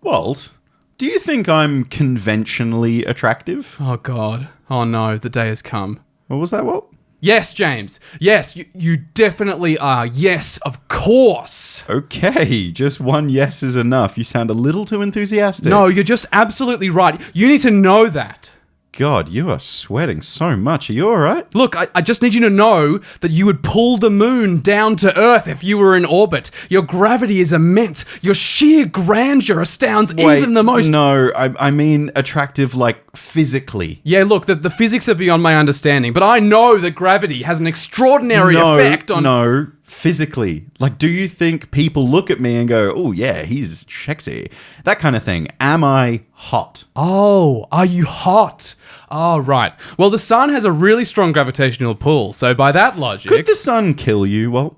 Walt, do you think I'm conventionally attractive? Oh, God. Oh, no. The day has come. What was that, Walt? Yes, James. Yes, you definitely are. Yes, of course. Okay, just one yes is enough. You sound a little too enthusiastic. No, you're just absolutely right. You need to know that. God, you are sweating so much. Are you alright? Look, I just need you to know that you would pull the moon down to Earth if you were in orbit. Your gravity is immense. Your sheer grandeur astounds even the most... No, I mean attractive, like, physically. Yeah, look, the physics are beyond my understanding, but I know that gravity has an extraordinary effect on... No, physically. Like, do you think people look at me and go, oh, yeah, he's sexy? That kind of thing. Am I hot? Oh, are you hot? Oh, right. Well, the sun has a really strong gravitational pull, so by that logic... Could the sun kill you, Walt?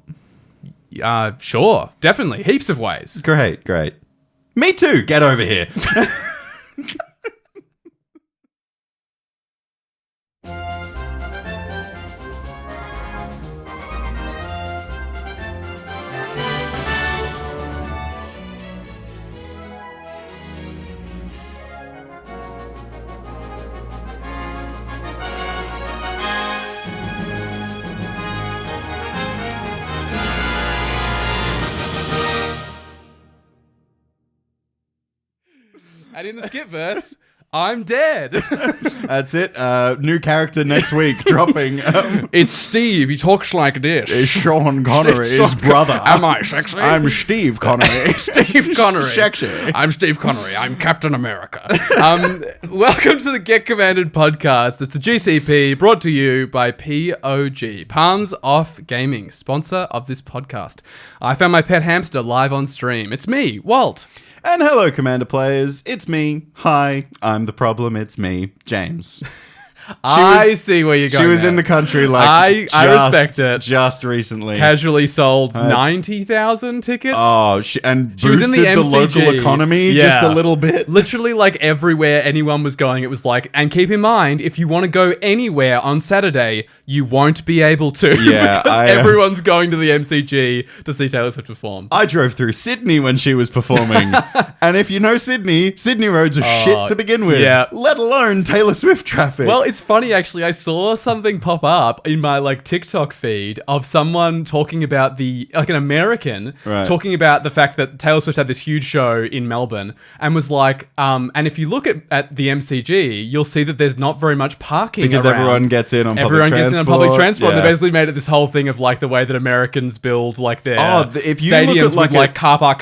Sure, definitely. Heaps of ways. Great. Me too. Get over here. And in the skip verse, I'm dead. That's it. New character next week dropping. It's Steve. He talks like this. Is Sean Connery's brother. Am I sexy? I'm Steve Connery. Steve Connery. Sexy. I'm Steve Connery. I'm Captain America. Welcome to the Get Commanded podcast. It's the GCP brought to you by POG, Palms Off Gaming, sponsor of this podcast. I found my pet hamster live on stream. It's me, Walt. And hello, Commander players. It's me. Hi. I'm the problem. It's me, James. I see where you're going. She was now. in the country like I respect it. Just recently. Casually sold 90,000 tickets. Oh, and she was in the local economy just a little bit. Literally, like everywhere anyone was going, it was like, and keep in mind, if you want to go anywhere on Saturday, you won't be able to. Yeah, because everyone's going to the MCG to see Taylor Swift perform. I drove through Sydney when she was performing. And if you know Sydney roads are shit to begin with. Yeah. Let alone Taylor Swift traffic. Well, it's funny, actually. I saw something pop up in my TikTok feed of someone talking about an American talking about the fact that Taylor Swift had this huge show in Melbourne and was like, and if you look at the MCG, you'll see that there's not very much parking because around. Everyone gets in on public transport. And they basically made it this whole thing of the way that Americans build their if you stadiums look at with car park,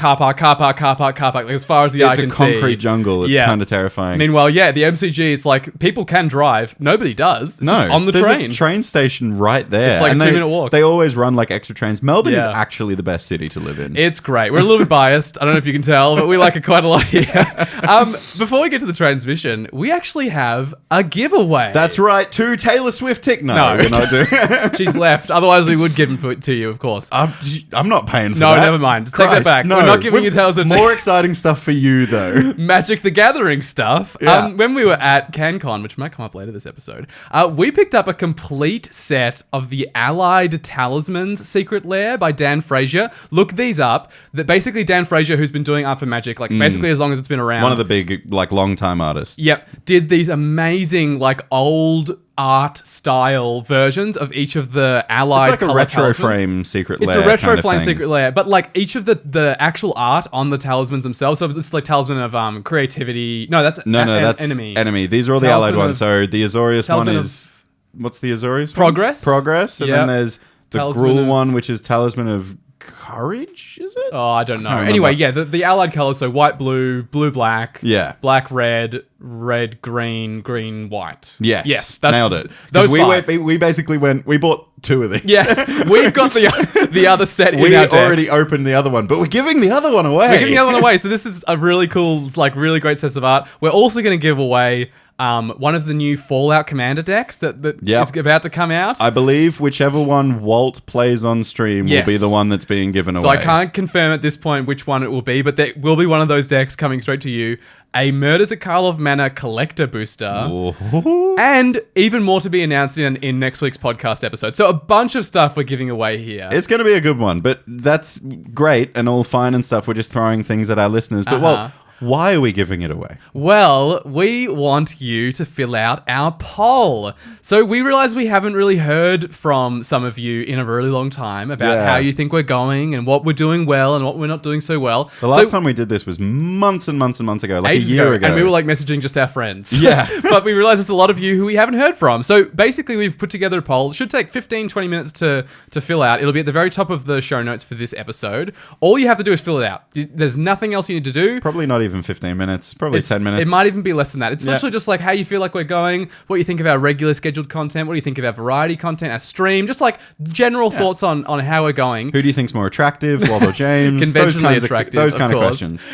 as far as the eye can see. It's a concrete jungle. It's kind of terrifying. Meanwhile, the MCG, it's people can drive. Nobody does. It's just on the there's train. A train station right there. It's like a 2-minute walk. They always run extra trains. Melbourne is actually the best city to live in. It's great. We're a little bit biased. I don't know if you can tell, but we like it quite a lot here. Before we get to the transmission, we actually have a giveaway. That's right. 2 Taylor Swift tickets. No, we're not doing. She's left. Otherwise, we would give them to you, of course. I'm not paying for that. No, never mind. Take that back. No, we're not giving you Taylor Swift. More exciting stuff for you, though. Magic the Gathering stuff. Yeah. When we were at CanCon, which might come up later this episode, we picked up a complete set of the Allied Talismans Secret Lair by Dan Frazier. Look these up. Basically, Dan Frazier, who's been doing art for Magic, basically as long as it's been around. One of the big, long-time artists. Yep. Did these amazing, old art style versions of each of the Allied. It's like a retro frame secret lair. It's a retro frame secret lair, but each of the actual art on the talismans themselves. So it's talisman of creativity. No, that's that's enemy. Enemy. These are all the Allied ones. So the Azorius one is what's the Azorius one? Progress. And then there's the Gruul one, which is talisman of courage, is it? Oh, I don't know. Anyway, the Allied colors, so white, blue, blue, black, black, red, red, green, green, white. Yes, nailed it. Those we basically we bought 2 of these. Yes, we've got the other set in our decks. We already opened the other one, but we're giving the other one away. So this is a really cool, really great set of art. We're also going to give away one of the new Fallout Commander decks that is about to come out. I believe whichever one Walt plays on stream will be the one that's being given away. So I can't confirm at this point which one it will be, but there will be one of those decks coming straight to you. A Murders at Karlov Manor collector booster. Ooh. And even more to be announced in next week's podcast episode. So a bunch of stuff we're giving away here. It's going to be a good one, but that's great and all fine and stuff. We're just throwing things at our listeners. But well, Why are we giving it away? Well, we want you to fill out our poll. So we realize we haven't really heard from some of you in a really long time about how you think we're going and what we're doing well and what we're not doing so well. The last time we did this was months and months and months ago, like a year ago. And we were like messaging just our friends. Yeah. But we realized there's a lot of you who we haven't heard from. So basically we've put together a poll. It should take 15, 20 minutes to fill out. It'll be at the very top of the show notes for this episode. All you have to do is fill it out. There's nothing else you need to do. Probably not even 15 minutes. Probably 10 minutes. It might even be less than that. It's literally just like how you feel like we're going, what you think of our regular scheduled content, what do you think of our variety content, our stream, just like general thoughts on how we're going. Who do you think's more attractive, Walt or James? Conventionally attractive, those kind of questions.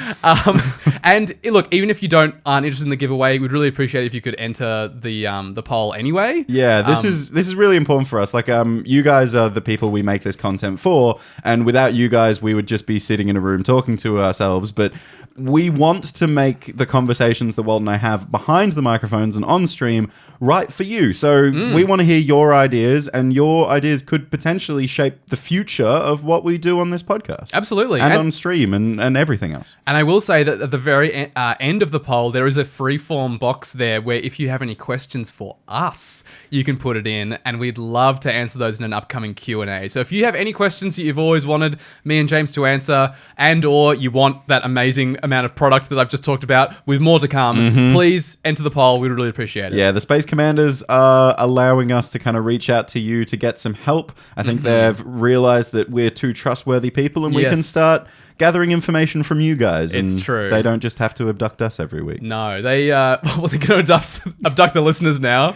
And look, even if you aren't interested in the giveaway, we'd really appreciate it if you could enter the poll anyway. Yeah, this is really important for us. Like, you guys are the people we make this content for, and without you guys, we would just be sitting in a room talking to ourselves. But we want to make the conversations that Walt and I have behind the microphones and on stream right for you. So we want to hear your ideas, and your ideas could potentially shape the future of what we do on this podcast. Absolutely. And on stream and everything else. And I will say that at the very end of the poll, there is a free-form box there where if you have any questions for us, you can put it in, and we'd love to answer those in an upcoming Q&A. So if you have any questions that you've always wanted me and James to answer, and or you want that amazing amount of product that I've just talked about with more to come, please enter the poll. We'd really appreciate it. Yeah, the Space Commanders are allowing us to kind of reach out to you to get some help. I think they've realized that we're two trustworthy people, and we can start gathering information from you guys. It's true. They don't just have to abduct us every week. No, they're going to abduct the listeners now.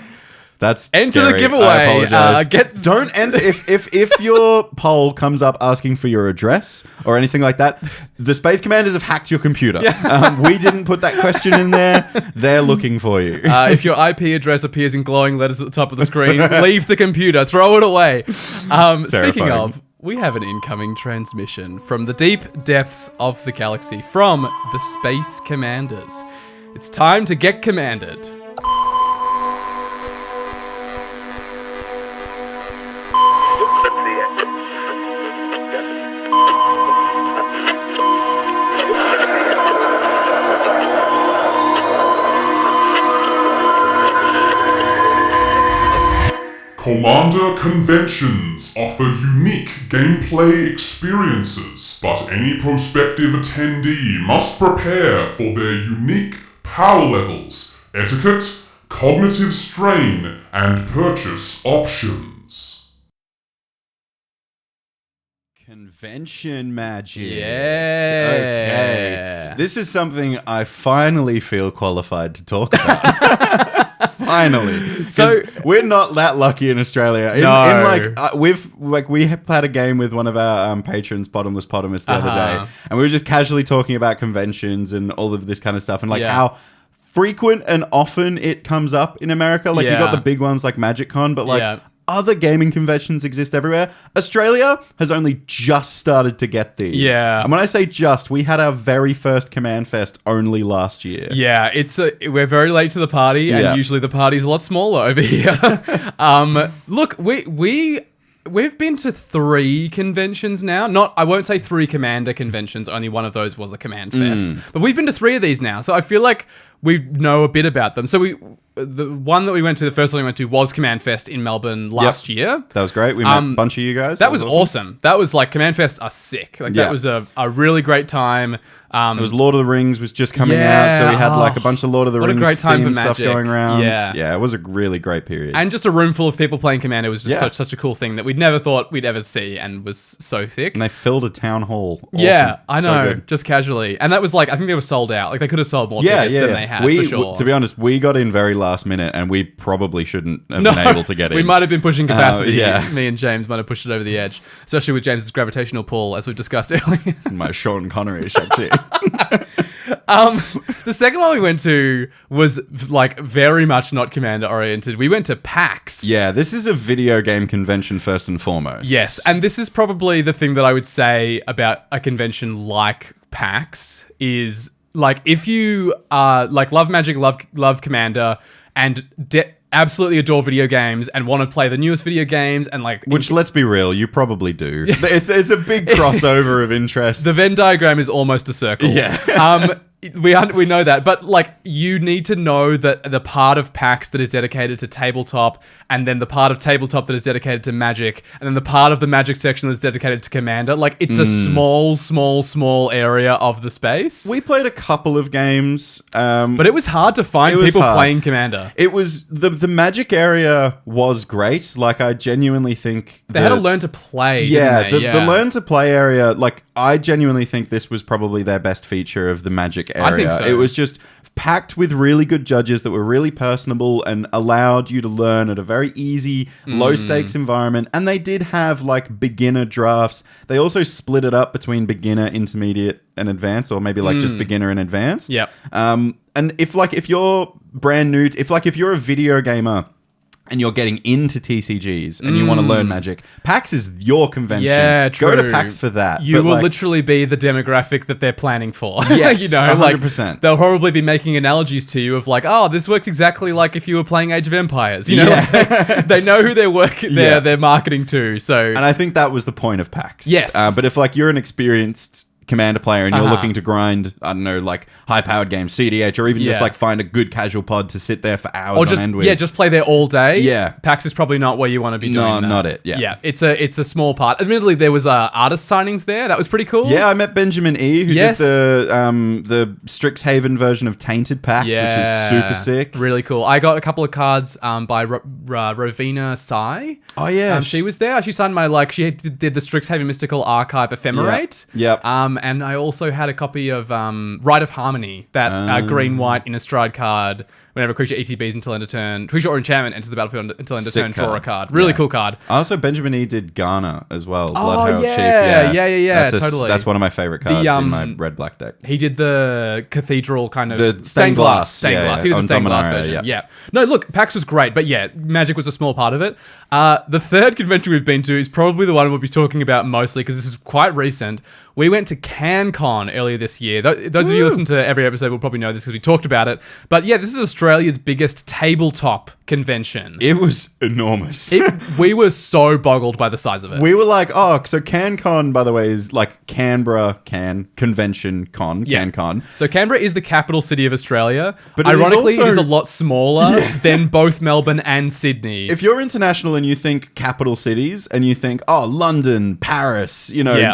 That's enter scary. the giveaway. I apologize. Don't enter if your poll comes up asking for your address or anything like that. The Space Commanders have hacked your computer. We didn't put that question in there. They're looking for you. If your IP address appears in glowing letters at the top of the screen, leave the computer. Throw it away. Speaking of, we have an incoming transmission from the deep depths of the galaxy from the Space Commanders. It's time to get commanded. Commander conventions offer unique gameplay experiences, but any prospective attendee must prepare for their unique power levels, etiquette, cognitive strain, and purchase options. Convention magic. Yeah. Okay. This is something I finally feel qualified to talk about. Finally. So we're not that lucky in Australia. We had a game with one of our patrons, Bottomless Potamus, the other day, and we were just casually talking about conventions and all of this kind of stuff, and how frequent and often it comes up in America. Like, you got the big ones like MagicCon, but other gaming conventions exist everywhere. Australia has only just started to get these. Yeah. And when I say just, we had our very first Command Fest only last year. Yeah, we're very late to the party, and usually the party's a lot smaller over here. Look, we've been to 3 conventions now. I won't say 3 Commander conventions. Only one of those was a Command Fest. But we've been to 3 of these now, so I feel like we know a bit about them. So the one that we went to, the first one we went to, was Command Fest in Melbourne last year. That was great. We met a bunch of you guys. That was awesome. That was like, Command Fests are sick. Like, that was a really great time. It was Lord of the Rings was just coming out, so we had like a bunch of Lord of the Rings themed stuff going around. Yeah, it was a really great period. And just a room full of people playing Commander was just such a cool thing that we'd never thought we'd ever see, and was so sick. And they filled a town hall. Awesome. Yeah, I know, just casually. And that was like, I think they were sold out. Like, they could have sold more tickets than they had, for sure. To be honest, we got in very last minute, and we probably shouldn't have been able to get in. We might have been pushing capacity. Me and James might have pushed it over the edge, especially with James's gravitational pull, as we discussed earlier. My Sean Connery-ish, actually. The second one we went to was like very much not Commander oriented. We went to PAX. Yeah, this is a video game convention first and foremost. Yes, and this is probably the thing that I would say about a convention like PAX is, like, if you like love Magic, love Commander, and absolutely adore video games and want to play the newest video games, and like, which, let's be real, you probably do. Yes. It's a big crossover of interests. The Venn diagram is almost a circle. Yeah. We know that, but like you need to know that the part of PAX that is dedicated to tabletop, and then the part of tabletop that is dedicated to Magic, and then the part of the Magic section that is dedicated to Commander. Like it's a small area of the space. We played a couple of games, but it was hard to find people playing Commander. It was the Magic area was great. Like I genuinely think they had to learn to play. Yeah, the learn to play area. Like I genuinely think this was probably their best feature of the Magic area. I think so. It was just packed with really good judges that were really personable and allowed you to learn at a very easy, low stakes environment. And they did have like beginner drafts. They also split it up between beginner, intermediate, and advanced, or maybe like just beginner and advanced. Yep. And if you're brand new, if you're a video gamer and you're getting into TCGs and you want to learn Magic, PAX is your convention. Yeah, true. Go to PAX for that. You will literally be the demographic that they're planning for. Yes, you know, 100%. Like, they'll probably be making analogies to you of like, oh, this works exactly like if you were playing Age of Empires. You know, like they know who they're marketing to. So, and I think that was the point of PAX. Yes. But if like you're an experienced Commander player and you're looking to grind, I don't know, like high-powered games, CDH, or even just like find a good casual pod to sit there for hours on end with. Yeah, just play there all day. Yeah. PAX is probably not where you want to be doing that. No, not it. Yeah. Yeah, it's a small part. Admittedly, there was artist signings there. That was pretty cool. Yeah, I met Benjamin E, who did the Strixhaven version of Tainted Pact, which is super sick. Really cool. I got a couple of cards by Rovina Sai. Oh, yeah. She was there. She signed my, she did the Strixhaven Mystical Archive Ephemerate. Yep. And I also had a copy of Rite of Harmony, that green-white Innistrad card. Whenever a creature ETBs until end of turn, creature or enchantment enters the battlefield until end of turn, draw a card. Really cool card. Also, Benjamin E did Ghana as well. Bloodhound Chief. Yeah, totally. That's one of my favorite cards in my red-black deck. He did the cathedral kind of... The stained glass. He did the stained glass version. Yeah. No, look, PAX was great, but yeah, Magic was a small part of it. The third convention we've been to is probably the one we'll be talking about mostly because this is quite recent. We went to CanCon earlier this year. Those of you who listen to every episode will probably know this because we talked about it. But yeah, this is Australia's biggest tabletop convention. It was enormous. We were so boggled by the size of it. We were like, oh, so CanCon, by the way, is like Canberra Convention Con, CanCon. So Canberra is the capital city of Australia. But ironically, it is a lot smaller than both Melbourne and Sydney. If you're international and you think capital cities and you think, oh, London, Paris,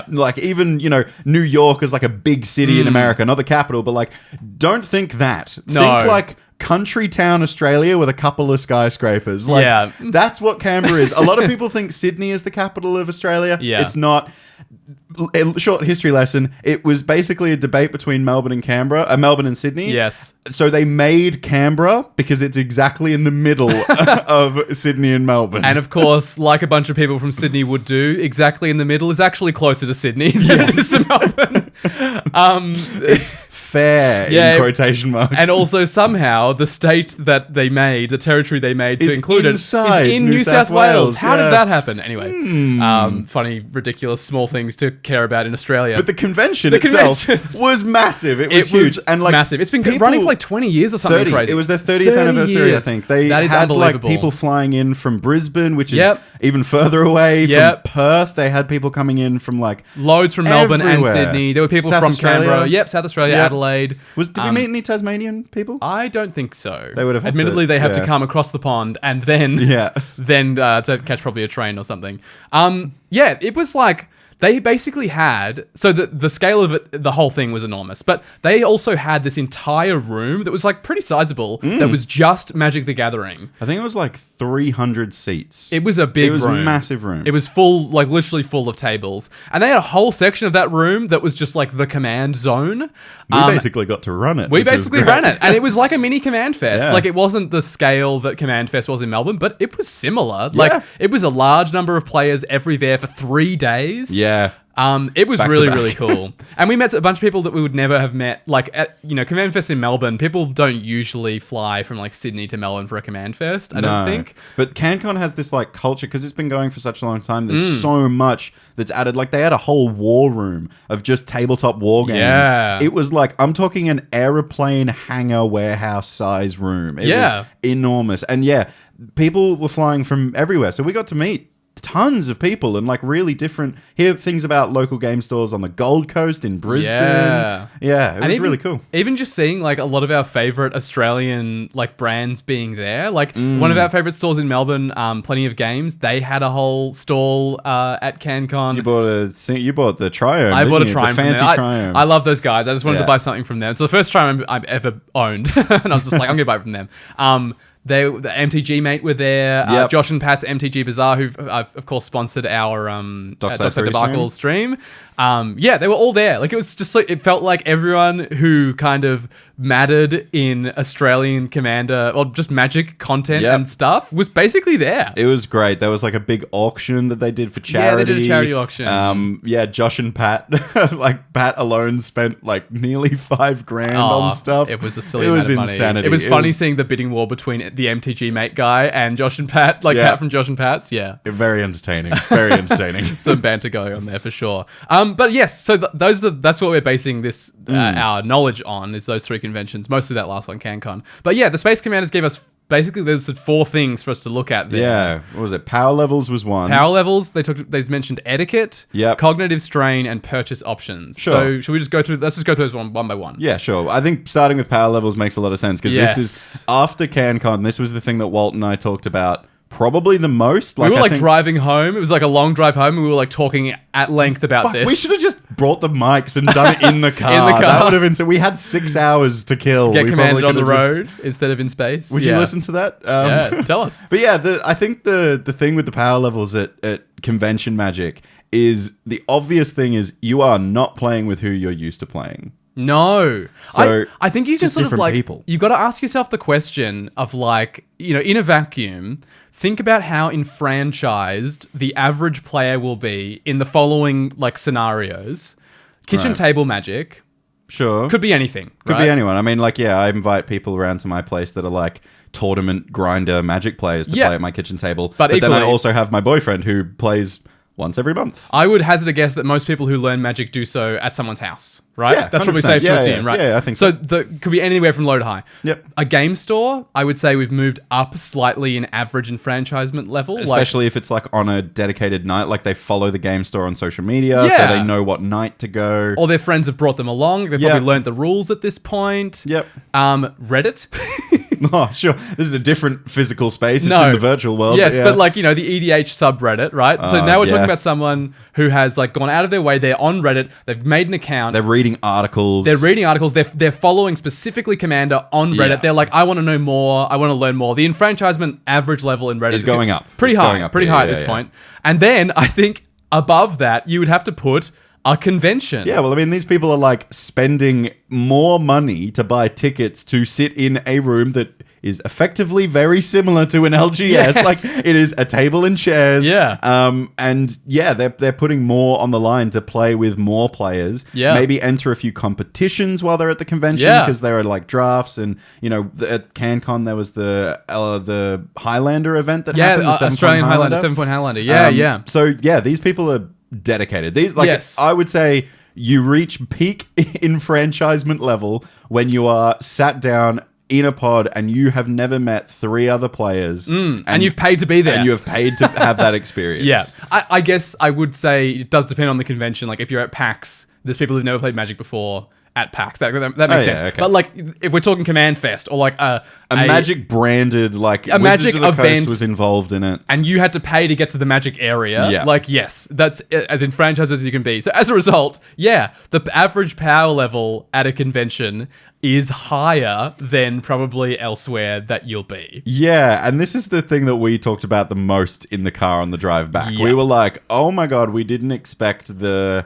like even, New York is like a big city in America, not the capital, but like, don't think that. No. Think like country town Australia with a couple of skyscrapers. Like, that's what Canberra is. A lot of people think Sydney is the capital of Australia. Yeah. It's not. A short history lesson. It was basically a debate between Melbourne and Sydney. Yes. So they made Canberra because it's exactly in the middle of Sydney and Melbourne. And of course, like a bunch of people from Sydney would do, exactly in the middle is actually closer to Sydney than it is to Melbourne. It's fair in quotation marks. And also somehow the state that they made, the territory they made to include it, is in New South Wales. How did that happen? Anyway, funny, ridiculous, small things to care about in Australia. But the convention itself was massive. It was huge and like massive. It's been running for like 20 years or something 30. crazy. It was their 30th anniversary, I think. They had like unbelievable. people flying in from Brisbane, which is even further away. From Perth, they had people coming in from like loads from Melbourne and Sydney. There were people from Canberra. South Australia, Adelaide. Did we meet any Tasmanian people? I don't think so. They would have. Admittedly, they have to come across the pond and then to catch probably a train or something. It was like. They basically had, so the scale of it, the whole thing was enormous, but they also had this entire room that was like pretty sizable that was just Magic the Gathering. I think it was like 300 seats. It was a big room. It was a massive room. It was full, like literally full of tables. And they had a whole section of that room that was just like the command zone. We basically got to run it. We basically ran it. And it was like a mini Command Fest. Yeah. Like it wasn't the scale that Command Fest was in Melbourne, but it was similar. Like it was a large number of players every there for 3 days. Yeah. It was really cool. And we met a bunch of people that we would never have met. Like, at, Command Fest in Melbourne, people don't usually fly from, like, Sydney to Melbourne for a Command Fest, I don't think. But CanCon has this, like, culture, because it's been going for such a long time. There's so much that's added. Like, they had a whole war room of just tabletop war games. Yeah. It was, like, I'm talking an aeroplane hangar warehouse size room. It was enormous. And, people were flying from everywhere. So we got to meet tons of people and like really different. Hear things about local game stores on the Gold Coast in Brisbane. Yeah, it was really cool. Even just seeing like a lot of our favorite Australian like brands being there. Like one of our favorite stores in Melbourne, Plenty of Games. They had a whole stall at CanCon. You bought the Triome. I bought a Triome. The fancy Triome. I love those guys. I just wanted to buy something from them. So the first Triome I've ever owned, and I was just like, I'm gonna buy it from them. The MTG mate were there. Josh and Pat's MTG Bazaar, who of course sponsored our Dockside Debacle stream. They were all there. Like it was just it felt like everyone who kind of mattered in Australian Commander or just Magic content and stuff was basically there. It was great. There was like a big auction that they did for charity. Yeah, they did a charity auction. Josh and Pat, like Pat alone spent like nearly $5,000 on stuff. It was a silly amount of money. Insanity. It was funny seeing the bidding war between the MTG mate guy and Josh and Pat, Pat from Josh and Pat's. Yeah. Very entertaining. Very entertaining. Some banter going on there for sure. But yes, so that's what we're basing this our knowledge on, is those 3 conventions, mostly that last one, CanCon. But yeah, the Space Commanders gave us basically there's 4 things for us to look at there. Yeah, what was it? Power levels was one. Power levels. They mentioned etiquette, cognitive strain, and purchase options. Sure. So should we just go through? Let's just go through those one by one. Yeah, sure. I think starting with power levels makes a lot of sense because this is after CanCon. This was the thing that Walt and I talked about. Probably the most. Like, we were driving home. It was like a long drive home, and we were like talking at length about this. We should have just brought the mics and done it in the car. That would have been so. We had 6 hours to kill. Get commanded on the road instead of in space. Would you listen to that? Tell us. But yeah, I think the thing with the power levels at convention Magic is the obvious thing is you are not playing with who you're used to playing. No. So I think you just sort of like people. You got to ask yourself the question of like, in a vacuum, think about how enfranchised the average player will be in the following like scenarios. Kitchen table Magic. Sure. Could be anything. Could be anyone. I mean, I invite people around to my place that are like tournament grinder Magic players to play at my kitchen table. But then I also have my boyfriend who plays once every month. I would hazard a guess that most people who learn Magic do so at someone's house, right? Yeah, that's probably safe to assume, right? Yeah, I think so. So could be anywhere from low to high. Yep. A game store, I would say we've moved up slightly in average enfranchisement level. Especially if it's like on a dedicated night, like they follow the game store on social media, so they know what night to go. Or their friends have brought them along. They've probably learned the rules at this point. Yep. Reddit. Oh, sure. This is a different physical space. It's in the virtual world. Yes, but like, the EDH subreddit, right? So now we're talking about someone who has like gone out of their way. They're on Reddit. They've made an account. They're reading articles. They're following specifically Commander on Reddit. Yeah. They're like, I want to know more. I want to learn more. The enfranchisement average level in Reddit is going up. Pretty high at this point. And then I think above that, you would have to put a convention. Yeah, well, I mean, these people are like spending more money to buy tickets to sit in a room that is effectively very similar to an LGS. Yes. Like, it is a table and chairs. Yeah. And yeah, they're putting more on the line to play with more players. Yeah. Maybe enter a few competitions while they're at the convention because there are like drafts and, at CanCon there was the Highlander event that happened. Yeah, Australian Highlander, 7-point Highlander. Yeah. So yeah, these people are dedicated. These I would say you reach peak enfranchisement level when you are sat down in a pod and you have never met 3 other players. And you've paid to be there. And you have paid to have that experience. Yeah. I guess I would say it does depend on the convention. Like if you're at PAX, there's people who've never played Magic before at PAX. That makes sense. Okay. But like if we're talking Command Fest or like a Magic branded, like a Magic Wizards of the event Coast was involved in it. And you had to pay to get to the Magic area. Yeah. Like, yes, that's as enfranchised as you can be. So as a result, the average power level at a convention is higher than probably elsewhere that you'll be. Yeah, and this is the thing that we talked about the most in the car on the drive back. Yeah. We were like, oh my god, we didn't expect the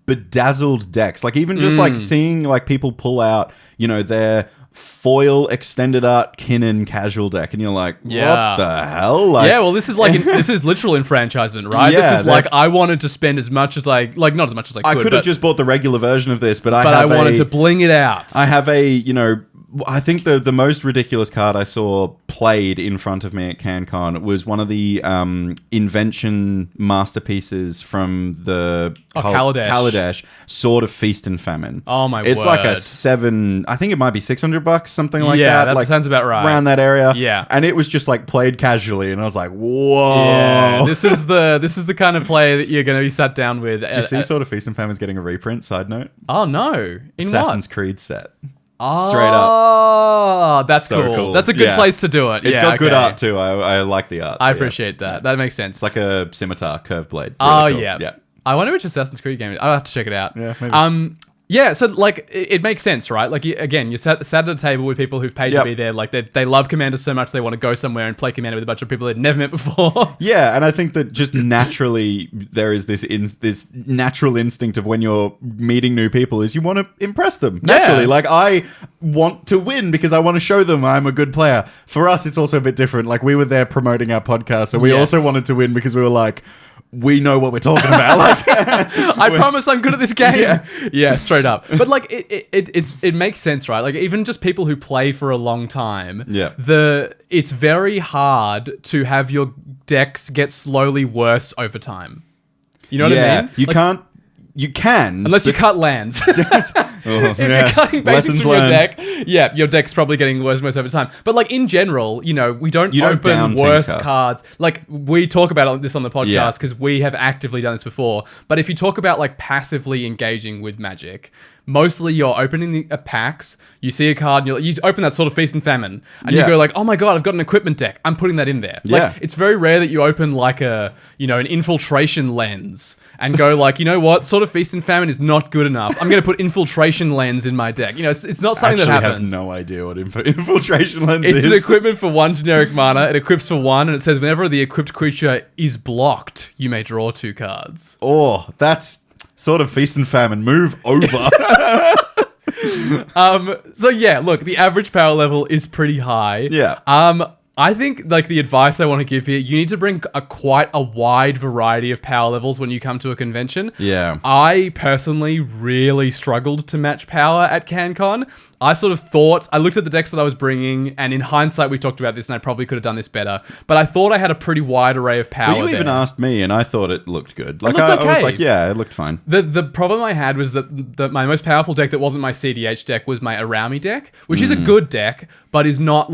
bedazzled decks. Like even just like seeing like people pull out, their foil extended art Kinnan casual deck, and you're like, what the hell? Like, well, this is like this is literal enfranchisement, right? This is like I wanted to spend as much as like not as much as I could. I could have just bought the regular version of this, but I wanted to bling it out. I have a I think the most ridiculous card I saw played in front of me at CanCon was one of the invention masterpieces from the Kaladesh, Sword of Feast and Famine. Oh my It's word. like a 7, I think it might be $600, something like that. Yeah, that like, sounds about right. Around that area. Yeah. And it was just like played casually, and I was like, whoa. Yeah, this is the kind of play that you're going to be sat down with. Did you see Sword of Feast and Famine's getting a reprint? Side note. Oh no! In Assassin's what? Creed set. Oh, Straight up. Oh, that's So cool. cool. That's a good Yeah. place to do it. It's got good art too. I like the art. I Yeah. appreciate that. That makes sense. It's like a scimitar, curved blade. Oh Really cool. yeah. Yeah. I wonder which Assassin's Creed game it is. I'll have to check it out. Yeah, maybe. Yeah, so like it makes sense, right? Like again, you're sat at a table with people who've paid to Yep. be there. Like they love Commander so much they want to go somewhere and play Commander with a bunch of people they'd never met before. Yeah, and I think that just naturally there is this natural instinct of when you're meeting new people is you want to impress them. Naturally, Yeah. like I want to win because I want to show them I'm a good player. For us, it's also a bit different. Like we were there promoting our podcast, so we Yes. also wanted to win because we were like, we know what we're talking about. Like, I promise I'm good at this game. Yeah. Yeah, straight up. But like it makes sense, right? Like even just people who play for a long time. Yeah. It's very hard to have your decks get slowly worse over time. You know what I mean? You Like, can't. You can, unless you cut lands. If you're cutting basics Lessons from your learned. deck, yeah, your deck's probably getting worse and worse over time. But like in general, we don't You don't open down worse tinker. cards. Like we talk about this on the Yeah. podcast because we have actively done this before. But if you talk about like passively engaging with Magic, mostly you're opening the packs, you see a card, and you open that Sort of Feast and Famine, and you Yeah. go like, oh my god, I've got an equipment deck. I'm putting that in there. Yeah. Like it's very rare that you open like an infiltration lens and go like, you know what, Sort of Feast and Famine is not good enough. I'm going to put infiltration lens in my deck. It's not something that Actually, happens. I have no idea what infiltration lens It's is. an equipment for 1 generic mana. It equips for 1, and it says whenever the equipped creature is blocked, you may draw 2 cards. Oh, that's Sort of Feast and Famine. Move over. So yeah, look, the average power level is pretty high. Yeah. I think like the advice I want to give here, you need to bring quite a wide variety of power levels when you come to a convention. Yeah. I personally really struggled to match power at CanCon. I sort of thought, I looked at the decks that I was bringing, and in hindsight, we talked about this, and I probably could have done this better. But I thought I had a pretty wide array of power. Well, you even there. asked me, and I thought it looked good. Like looked I was okay. like, yeah, it looked fine. The problem I had was that my most powerful deck that wasn't my CDH deck was my Araumi deck, which is a good deck, but is not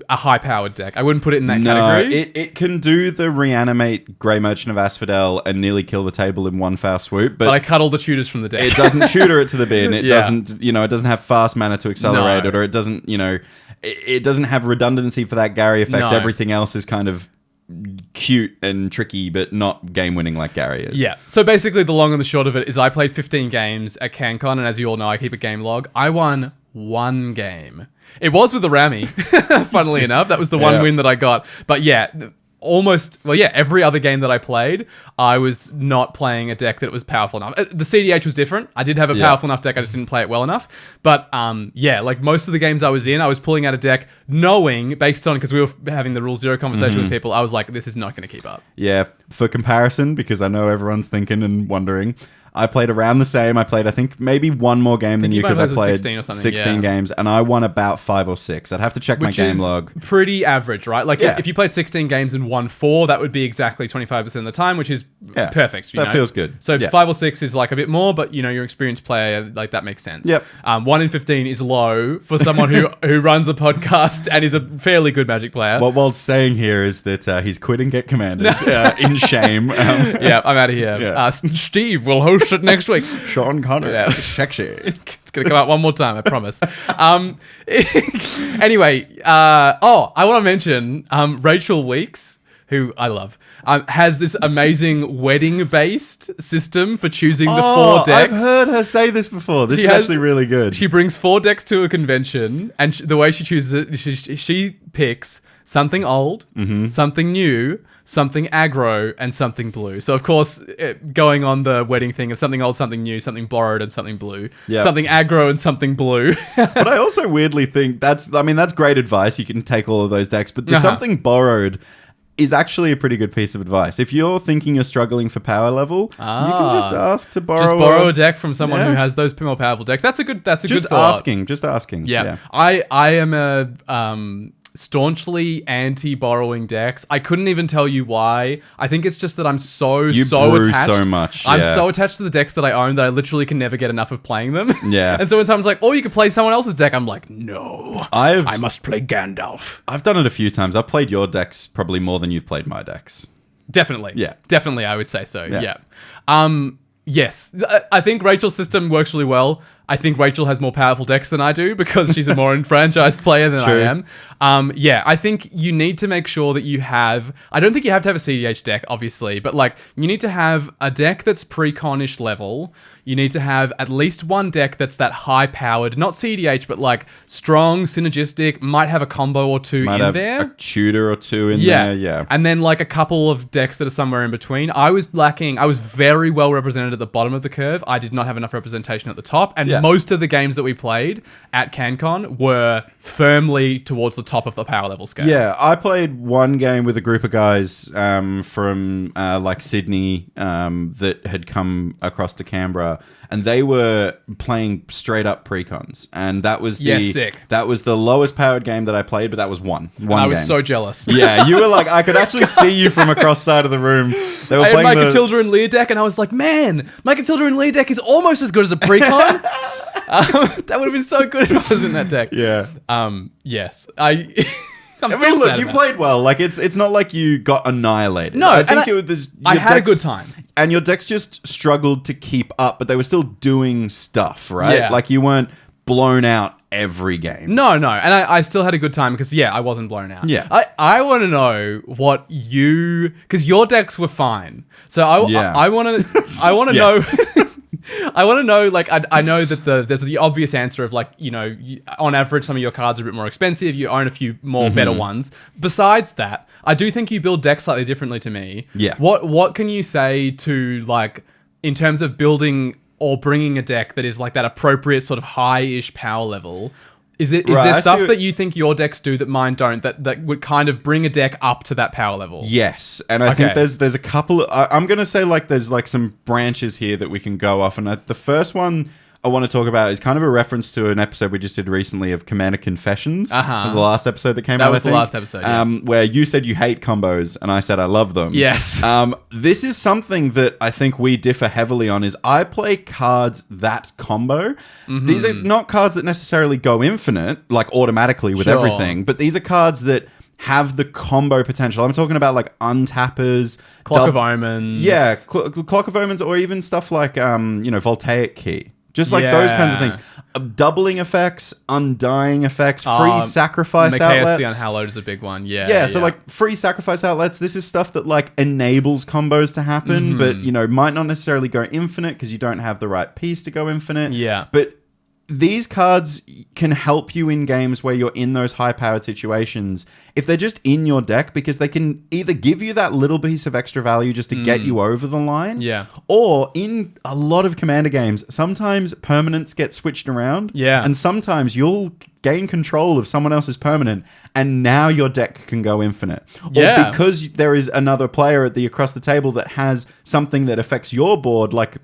a high-powered deck. I wouldn't put it in that category. It can do the reanimate Grey Merchant of Asphodel and nearly kill the table in one foul swoop, but I cut all the tutors from the deck. it doesn't tutor it to the bin. It Yeah. doesn't, it doesn't have fast mana to accelerate No. it, or it doesn't, it doesn't have redundancy for that Gary effect. No. Everything else is kind of cute and tricky, but not game winning like Gary is. Yeah. So basically, the long and the short of it is I played 15 games at CanCon, and as you all know, I keep a game log. I won 1 game. It was with the Rami, funnily enough. That was the one Yeah. win that I got. But yeah, every other game that I played, I was not playing a deck that was powerful enough. The CDH was different. I did have a powerful enough deck, I just didn't play it well enough. But like most of the games I was in, I was pulling out a deck knowing, based on, because we were having the Rule Zero conversation with people, I was like, this is not going to keep up. Yeah, for comparison, because I know everyone's thinking and wondering, I played around the same. I played, I think, maybe one more game than you might because have I played played 16 or something, 16 yeah. games, and I won about 5 or 6. I'd have to check my game is log. pretty average, right? Like Yeah. if you played 16 games and won 4, that would be exactly 25% of the time, which is Yeah. perfect. That feels good. So Yeah. 5 or 6 is like a bit more, but you're an experienced player, like that makes sense. Yep. 1 in 15 is low for someone who runs a podcast and is a fairly good Magic player. What Walt's saying here is that he's quitting Get Commanded in shame. Yeah, I'm out of here. Yeah. Steve will host it next week. Sean Connor. Yeah. Sexy. It's going to come out one more time, I promise. Anyway, I want to mention Rachel Weeks, who I love, has this amazing wedding-based system for choosing the 4 decks. I've heard her say this before. This She is has- actually really good. She brings 4 decks to a convention, and the way she chooses it, she picks something old, something new, something aggro, and something blue. So, of course, going on the wedding thing of something old, something new, something borrowed, and something blue. Yeah. Something aggro and something blue. But I also weirdly think that's great advice. You can take all of those decks, but the Uh-huh. something borrowed, is actually a pretty good piece of advice. If you're thinking you're struggling for power level, you can just ask to borrow a deck from someone who has those more powerful decks. That's a good thought. Just asking. Yeah. I am a staunchly anti-borrowing decks. I couldn't even tell you why. I think it's just that I'm so attached. So much. I'm so attached to the decks that I own that I literally can never get enough of playing them. Yeah. And so when someone's like, "Oh, you can play someone else's deck," I'm like, "No, I must play Gandalf." I've done it a few times. I've played your decks probably more than you've played my decks. Definitely. Yeah. Definitely, I would say so. Yeah. Yes. I think Rachel's system works really well. I think Rachel has more powerful decks than I do because she's a more enfranchised player than I am. I think you need to make sure that you have... I don't think you have to have a CDH deck, obviously, but like you need to have a deck that's pre-con-ish level. You need to have at least one deck that's that high-powered, not CDH, but like strong, synergistic, might have a combo or two in there. A tutor or two in there, yeah. And then like a couple of decks that are somewhere in between. I was very well represented at the bottom of the curve. I did not have enough representation at the top. And most of the games that we played at CanCon were firmly towards the top of the power level scale. Yeah, I played one game with a group of guys from like Sydney that had come across to Canberra, and they were playing straight up precons, and that was the lowest powered game that I played, but that was one I was game. So jealous. Yeah, you were like, I could actually see you from across side of the room. They were I had playing my Catilda and Lear deck, and I was like, man, my Catilda and Lear deck is almost as good as a precon. That would have been so good if I was in that deck. Yeah. Yes. I'm still look, sad you about played well. Like it's not like you got annihilated. No, I think it was. I had a good time, and your decks just struggled to keep up, but they were still doing stuff, right? Yeah. Like you weren't blown out every game. No, and I still had a good time because I wasn't blown out. Yeah. I want to know because your decks were fine. So I want to know. I want to know, like, I know that there's the obvious answer of, like, you know, on average, some of your cards are a bit more expensive. You own a few more better ones. Besides that, I do think you build decks slightly differently to me. Yeah. What can you say to, like, in terms of building or bringing a deck that is, like, that appropriate sort of high-ish power level? Is there stuff that you think your decks do that mine don't, that would kind of bring a deck up to that power level? Yes, and I think there's a couple. I'm gonna say like there's like some branches here that we can go off, and the first one I want to talk about is kind of a reference to an episode we just did recently of Commander Confessions. It was the last episode that came out. That was the last episode, where you said you hate combos, and I said I love them. Yes. This is something that I think we differ heavily on, is I play cards that combo. These are not cards that necessarily go infinite, like automatically with everything, but these are cards that have the combo potential. I'm talking about like untappers, Clock of Omens. Yeah, Clock of Omens, or even stuff like, Voltaic Key. Just like those kinds of things. Doubling effects, undying effects, free sacrifice outlets. The Unhallowed is a big one. Yeah, so like free sacrifice outlets. This is stuff that like enables combos to happen, but might not necessarily go infinite because you don't have the right piece to go infinite. Yeah. But these cards can help you in games where you're in those high-powered situations if they're just in your deck, because they can either give you that little piece of extra value just to get you over the line, or in a lot of Commander games, sometimes permanents get switched around, and sometimes you'll gain control of someone else's permanent, and now your deck can go infinite. Or because there is another player across the table that has something that affects your board, like,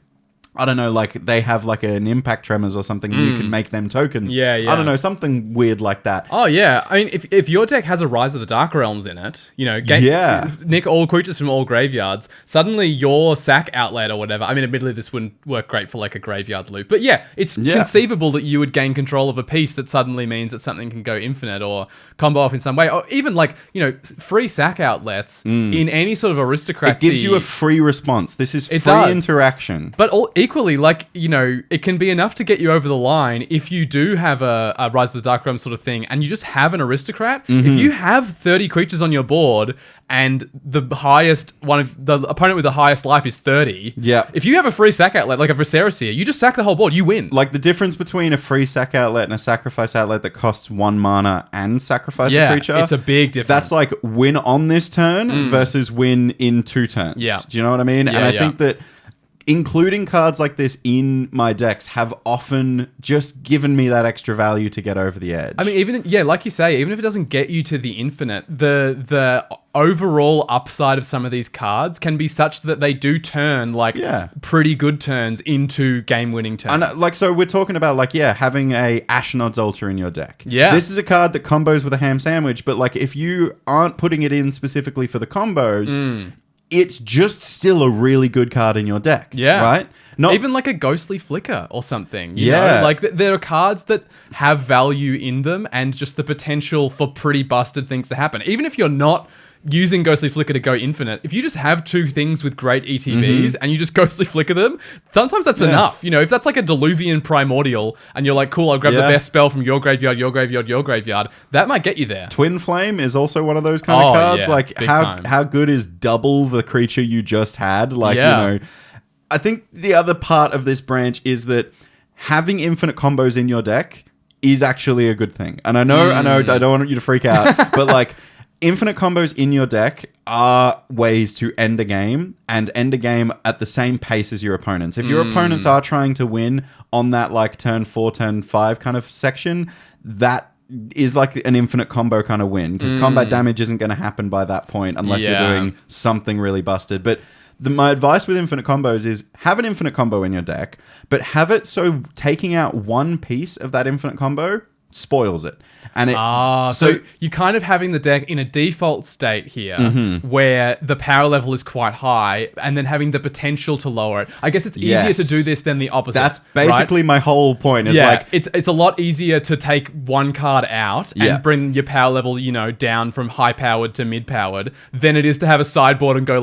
I don't know, like they have like an impact tremors or something, and you can make them tokens. I don't know, something weird like that. Oh yeah, I mean, if your deck has a Rise of the Dark Realms in it, nick all creatures from all graveyards, suddenly your sack outlet or whatever. I mean, admittedly, this wouldn't work great for like a graveyard loop, but it's conceivable that you would gain control of a piece that suddenly means that something can go infinite or combo off in some way, or even like free sack outlets in any sort of aristocracy. It gives you a free response. This is free interaction, but equally, like, it can be enough to get you over the line if you do have a Rise of the Dark Realm sort of thing, and you just have an aristocrat. If you have 30 creatures on your board, and the highest one of the opponent with the highest life is 30. Yeah. If you have a free sack outlet, like a Viserys here, you just sack the whole board, you win. Like the difference between a free sack outlet and a sacrifice outlet that costs 1 mana and sacrifice a creature. It's a big difference. That's like win on this turn versus win in 2 turns. Yeah. Do you know what I mean? And I think that including cards like this in my decks have often just given me that extra value to get over the edge. I mean, like you say, even if it doesn't get you to the infinite, the overall upside of some of these cards can be such that they do turn pretty good turns into game-winning turns. And so we're talking about having a Ashnod's Altar in your deck. Yeah. This is a card that combos with a ham sandwich, but if you aren't putting it in specifically for the combos, it's just still a really good card in your deck. Yeah. Right? Not even like a Ghostly Flicker or something. You Yeah. know? There are cards that have value in them and just the potential for pretty busted things to happen. Even if you're not using Ghostly Flicker to go infinite, if you just have two things with great ETBs and you just Ghostly Flicker them, sometimes that's enough. You know, if that's like a Diluvian Primordial and you're like, cool, I'll grab the best spell from your graveyard, that might get you there. Twin Flame is also one of those kind of cards. Yeah, how good is double the creature you just had? I think the other part of this branch is that having infinite combos in your deck is actually a good thing. And I know, I don't want you to freak out, but infinite combos in your deck are ways to end a game and end a game at the same pace as your opponents. If your opponents are trying to win on that turn 4, turn 5 kind of section, that is an infinite combo kind of win because combat damage isn't going to happen by that point unless you're doing something really busted. But my advice with infinite combos is have an infinite combo in your deck, but have it so taking out one piece of that infinite combo spoils it. And so you're kind of having the deck in a default state here where the power level is quite high and then having the potential to lower it. I guess it's easier to do this than the opposite. That's basically my whole point. Is it's a lot easier to take one card out and bring your power level, down from high powered to mid powered than it is to have a sideboard and go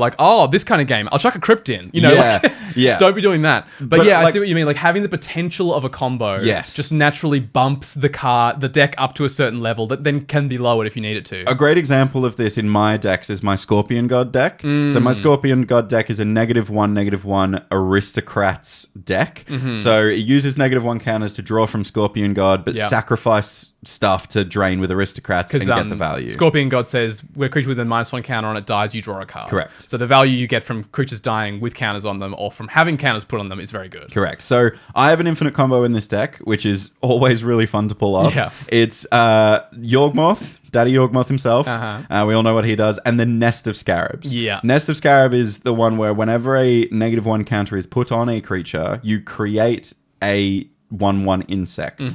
this kind of game, I'll chuck a crypt in. Don't be doing that. But I see what you mean. Having the potential of a combo just naturally bumps the deck up to a certain level that then can be lowered if you need it to. A great example of this in my decks is my Scorpion God deck. So my Scorpion God deck is a -1/-1 Aristocrats deck. So it uses -1 counters to draw from Scorpion God, but sacrifice stuff to drain with Aristocrats and get the value. Scorpion God says, where a creature with a -1 counter on it dies, you draw a card. Correct. So the value you get from creatures dying with counters on them or from having counters put on them is very good. Correct. So I have an infinite combo in this deck, which is always really fun to pull off. Yeah. It's Yawgmoth, Daddy Yawgmoth himself. We all know what he does. And the Nest of Scarabs. Yeah. Nest of Scarab is the one where whenever a -1 counter is put on a creature, you create a 1/1 insect.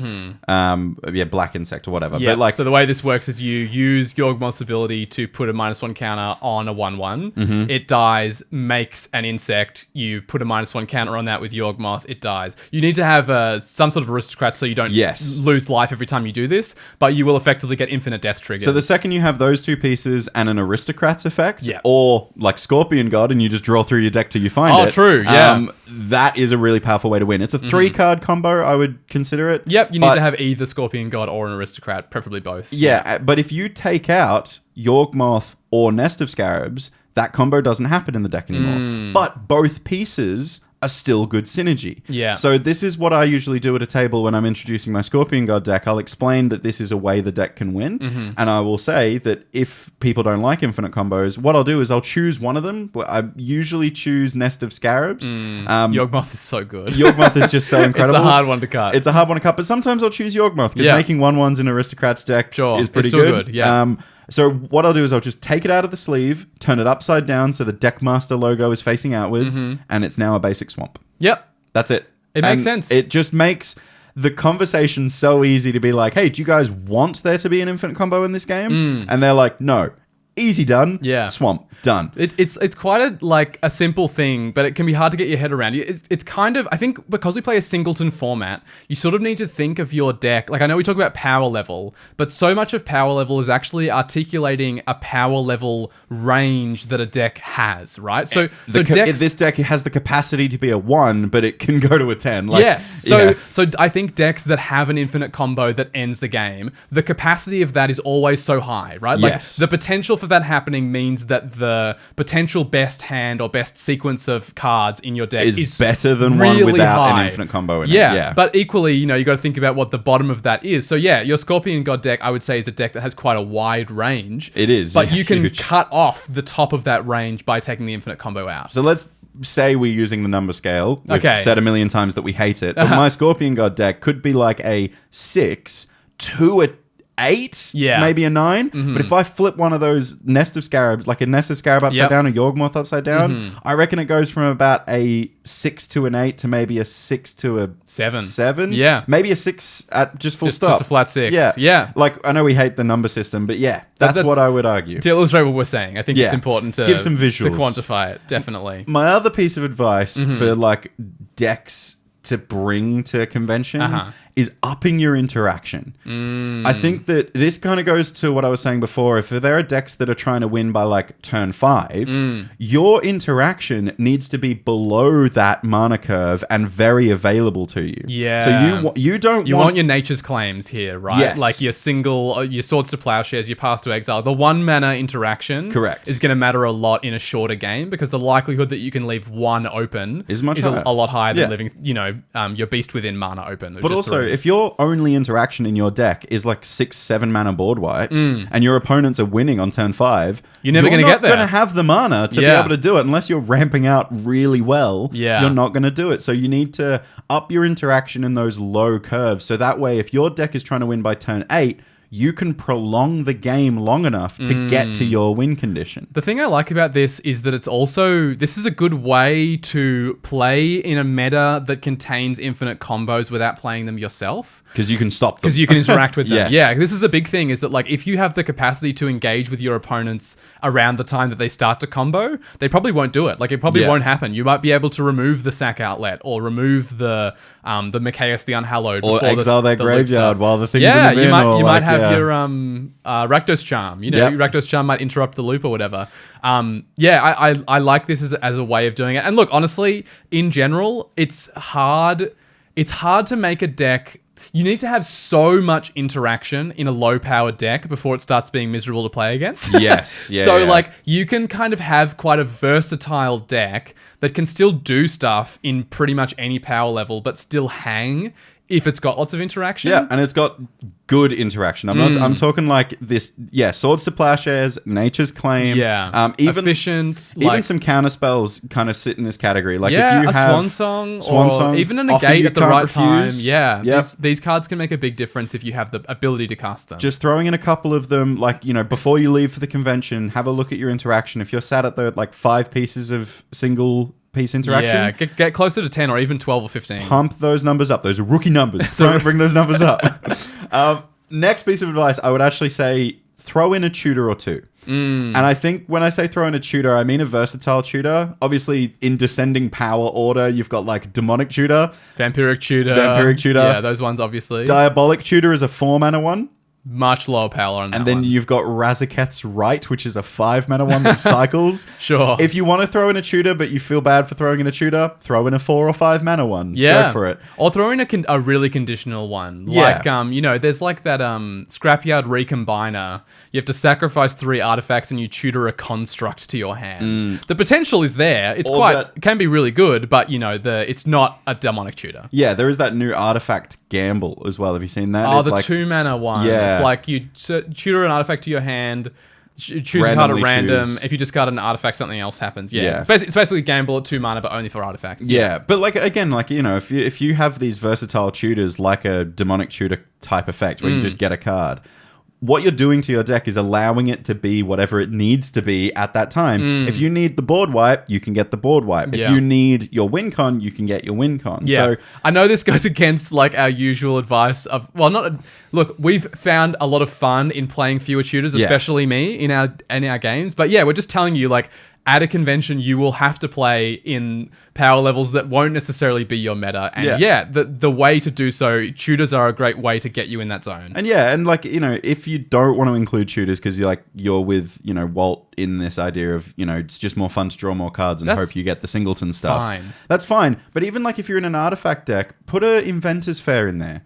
Black insect or whatever. Yeah. But so the way this works is you use Yawgmoth's ability to put a -1 counter on a 1/1. It dies, makes an insect. You put a -1 counter on that with Yawgmoth. It dies. You need to have some sort of aristocrat so you don't lose life every time you do this, but you will effectively get infinite death triggers. So the second you have those two pieces and an aristocrat's effect, or like Scorpion God and you just draw through your deck till you find it. Oh, true. Yeah. That is a really powerful way to win. It's a 3-card combo, I would consider it. Yep, you need to have either Scorpion God or an Aristocrat, preferably both. Yeah, but if you take out Yawgmoth or Nest of Scarabs, that combo doesn't happen in the deck anymore. But both pieces are still good synergy. Yeah. So this is what I usually do at a table when I'm introducing my Scorpion God deck. I'll explain that this is a way the deck can win. And I will say that if people don't like infinite combos, what I'll do is I'll choose one of them. I usually choose Nest of Scarabs. Yawgmoth is so good. Yawgmoth is just so incredible. It's a hard one to cut. It's a hard one to cut, but sometimes I'll choose Yawgmoth because making 1/1s in Aristocrat's deck is pretty good. Yeah. So what I'll do is I'll just take it out of the sleeve, turn it upside down so the Deckmaster logo is facing outwards, and it's now a basic swamp. Yep. That's it. It makes sense. It just makes the conversation so easy to be like, hey, do you guys want there to be an infinite combo in this game? And they're like, no. Easy done. Yeah. Swamp. Done. It's quite a simple thing, but it can be hard to get your head around. It's kind of, I think because we play a singleton format, you sort of need to think of your deck. Like I know we talk about power level, but so much of power level is actually articulating a power level range that a deck has, right? So this deck has the capacity to be a 1, but it can go to a 10. So I think decks that have an infinite combo that ends the game, the capacity of that is always so high, right? Like the potential for that happening means that the potential best hand or best sequence of cards in your deck is better than really one without high. an infinite combo in it. Yeah, but equally, you got to think about what the bottom of that is. So yeah, your Scorpion God deck, I would say, is a deck that has quite a wide range. It is, but you can cut off the top of that range by taking the infinite combo out. So let's say we're using the number scale. We've Okay. said a million times that we hate it. But my Scorpion God deck could be like a 6 to a 8, maybe a 9. But if I flip one of those Nest of Scarabs, like a Nest of Scarab upside down, a Yawgmoth upside down, I reckon it goes from about a 6 to an 8 to maybe a 6 to a 7. Yeah. Maybe a 6 at just full stop. Just a flat 6. Yeah. Yeah. Like, I know we hate the number system, but that's what I would argue. To illustrate what we're saying, I think it's important to give some visuals. to quantify it, definitely. My other piece of advice for like decks to bring to a convention is upping your interaction. I think that this kind of goes to what I was saying before. If there are decks that are trying to win by like turn 5, your interaction needs to be below that mana curve and very available to you. Yeah. So you want your nature's claims here, right? Yes. Like your single, your Swords to Plowshares, your Path to Exile. The 1 mana interaction is going to matter a lot in a shorter game because the likelihood that you can leave 1 open is much higher. a lot higher than leaving, your Beast Within mana open. But also, if your only interaction in your deck is like 6-7 mana board wipes and your opponents are winning on turn 5, you're never going to get there. You're not going to have the mana to be able to do it unless you're ramping out really well. Yeah. You're not going to do it. So you need to up your interaction in those low curves. So that way, if your deck is trying to win by turn 8, you can prolong the game long enough to get to your win condition. The thing I like about this is that this is a good way to play in a meta that contains infinite combos without playing them yourself. Because you can stop them. Because you can interact with them. Yes. Yeah, this is the big thing, is that like if you have the capacity to engage with your opponents around the time that they start to combo, they probably won't do it. Like it probably won't happen. You might be able to remove the sack outlet or remove the Micaeus the Unhallowed. Or exile their graveyard while the thing's in the bin. You might have your Rakdos Charm. Rakdos Charm might interrupt the loop or whatever. I like this as a way of doing it. And look, honestly, in general, it's hard to make a deck. You need to have so much interaction in a low-powered deck before it starts being miserable to play against. Yes. Yeah. So, like, you can kind of have quite a versatile deck that can still do stuff in pretty much any power level, but still hang if it's got lots of interaction. Yeah, and it's got good interaction. I'm talking like this, Swords to Plowshares, Nature's Claim. Yeah. Even efficient. Even some counter spells kind of sit in this category. Like if you a have Swan Song, even a negate at the right time. Yeah. Yep. These cards can make a big difference if you have the ability to cast them. Just throwing in a couple of them, like, before you leave for the convention, have a look at your interaction. If you're sat at the like 5 pieces of single piece interaction. Yeah, get closer to 10 or even 12 or 15. Pump those numbers up. Those are rookie numbers. Don't bring those numbers up. Next piece of advice, I would actually say throw in a tutor or two. And I think when I say throw in a tutor, I mean a versatile tutor. Obviously, in descending power order, you've got like Demonic Tutor. Vampiric Tutor. Yeah, those ones, obviously. Diabolic Tutor is a 4 mana one. Much lower power on that And then one. you've got Razaketh's Right, which is a 5 mana one that cycles. Sure. If you want to throw in a tutor, but you feel bad for throwing in a tutor, throw in a 4 or 5 mana one. Yeah. Go for it. Or throw in a really conditional one. Yeah. Like, there's like that Scrapyard Recombiner. You have to sacrifice 3 artifacts and you tutor a construct to your hand. The potential is there. It's it can be really good, but it's not a demonic tutor. Yeah, there is that new artifact gamble as well. Have you seen that? Oh, the 2 mana one. Yeah. It's like you tutor an artifact to your hand, choose a card at random. If you discard an artifact, something else happens. Yeah. It's basically gamble at 2 mana, but only for artifacts. Yeah. But like, again, like, if you have these versatile tutors, like a demonic tutor type effect where you just get a card, what you're doing to your deck is allowing it to be whatever it needs to be at that time. If you need the board wipe, you can get the board wipe. If you need your win con, you can get your win con. Yeah. So I know this goes against like our usual advice of, look, we've found a lot of fun in playing fewer tutors, especially me in our games. But yeah, we're just telling you, like, at a convention, you will have to play in power levels that won't necessarily be your meta. And the way to do so, tutors are a great way to get you in that zone. And like, if you don't want to include tutors because you're with, Walt in this idea of, it's just more fun to draw more cards and hope you get the singleton stuff. Fine. That's fine. But even like if you're in an artifact deck, put a Inventor's Fair in there.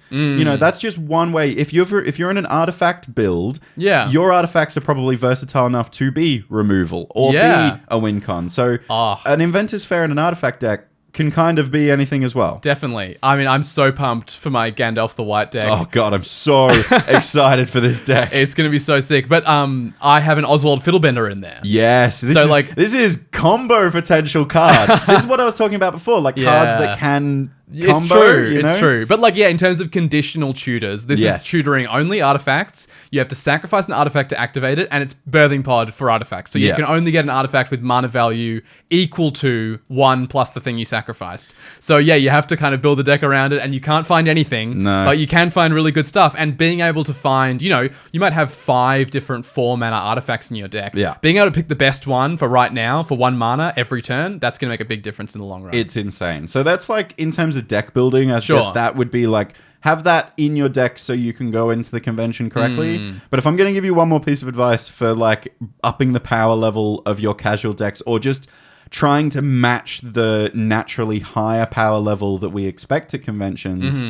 That's just one way. If you're in an artifact build, your artifacts are probably versatile enough to be removal or be a win con. So an Inventor's Fair in an artifact deck, can kind of be anything as well. Definitely. I mean, I'm so pumped for my Gandalf the White deck. Oh god, I'm so excited for this deck. It's going to be so sick. But I have an Oswald Fiddlebender in there. Yes. This is combo potential card. This is what I was talking about before, like cards that can combo, it's true. you know? It's true. But like, yeah, in terms of conditional tutors, this is tutoring only artifacts. You have to sacrifice an artifact to activate it, and it's birthing pod for artifacts. So you can only get an artifact with mana value equal to 1 plus the thing you sacrificed. So yeah, you have to kind of build a deck around it, and you can't find anything, but you can find really good stuff. And being able to find, you might have 5 different 4 mana artifacts in your deck. Yeah. Being able to pick the best one for right now for 1 mana every turn, that's going to make a big difference in the long run. It's insane. So that's like in terms of deck building, I guess that would be like have that in your deck so you can go into the convention correctly. But if I'm going to give you one more piece of advice for like upping the power level of your casual decks or just trying to match the naturally higher power level that we expect at conventions,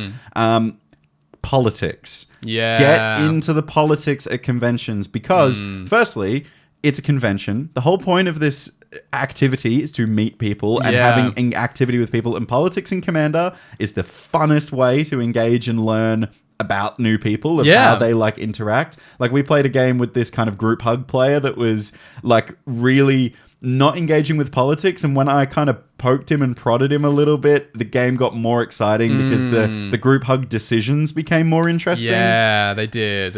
politics. Yeah. Get into the politics at conventions because firstly, it's a convention. The whole point of this activity is to meet people and having an activity with people, and politics in Commander is the funnest way to engage and learn about new people and how they like interact. Like we played a game with this kind of group hug player that was like really not engaging with politics, and when I kind of poked him and prodded him a little bit, the game got more exciting because the group hug decisions became more interesting. Yeah, they did.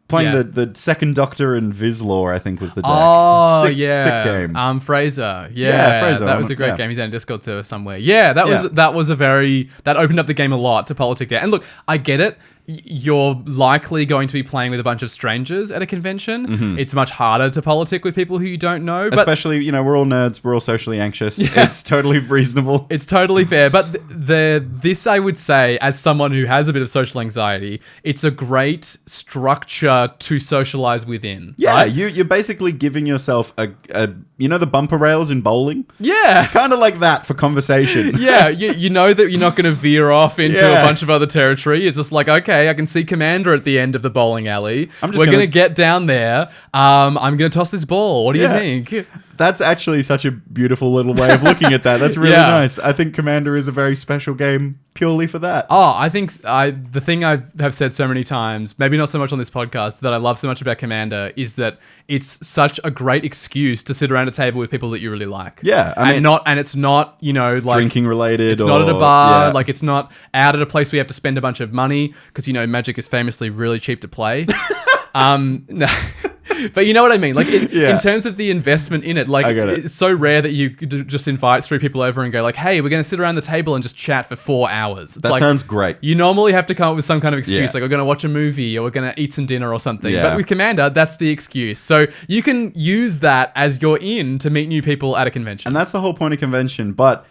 Playing the second Doctor and Vizlor, I think, was the deck. Oh, sick game. Fraser. Fraser. That was a great game. He's in Discord too somewhere. Yeah, that opened up the game a lot to politic there. And look, I get it. You're likely going to be playing with a bunch of strangers at a convention. It's much harder to politic with people who you don't know. But especially, we're all nerds. We're all socially anxious. It's totally reasonable. It's totally fair. But this, I would say, as someone who has a bit of social anxiety, it's a great structure to socialize within. Yeah, right? You're basically giving yourself a the bumper rails in bowling? Yeah. Kind of like that for conversation. Yeah, you know that you're not going to veer off into a bunch of other territory. It's just like, okay, I can see Commander at the end of the bowling alley. We're going to get down there. I'm going to toss this ball. What do you think? That's actually such a beautiful little way of looking at that. That's really nice. I think Commander is a very special game purely for that. Oh, I think the thing I have said so many times, maybe not so much on this podcast, that I love so much about Commander is that it's such a great excuse to sit around a table with people that you really like. Yeah. And it's not, like drinking related. It's not at a bar. Like it's not out at a place where you have to spend a bunch of money because, Magic is famously really cheap to play. No. But you know what I mean? Like in terms of the investment in it, like it's so rare that you could just invite 3 people over and go like, hey, we're going to sit around the table and just chat for 4 hours. That sounds great. You normally have to come up with some kind of excuse, like we're going to watch a movie or we're going to eat some dinner or something. Yeah. But with Commander, that's the excuse. So you can use that as your in to meet new people at a convention. And that's the whole point of convention. But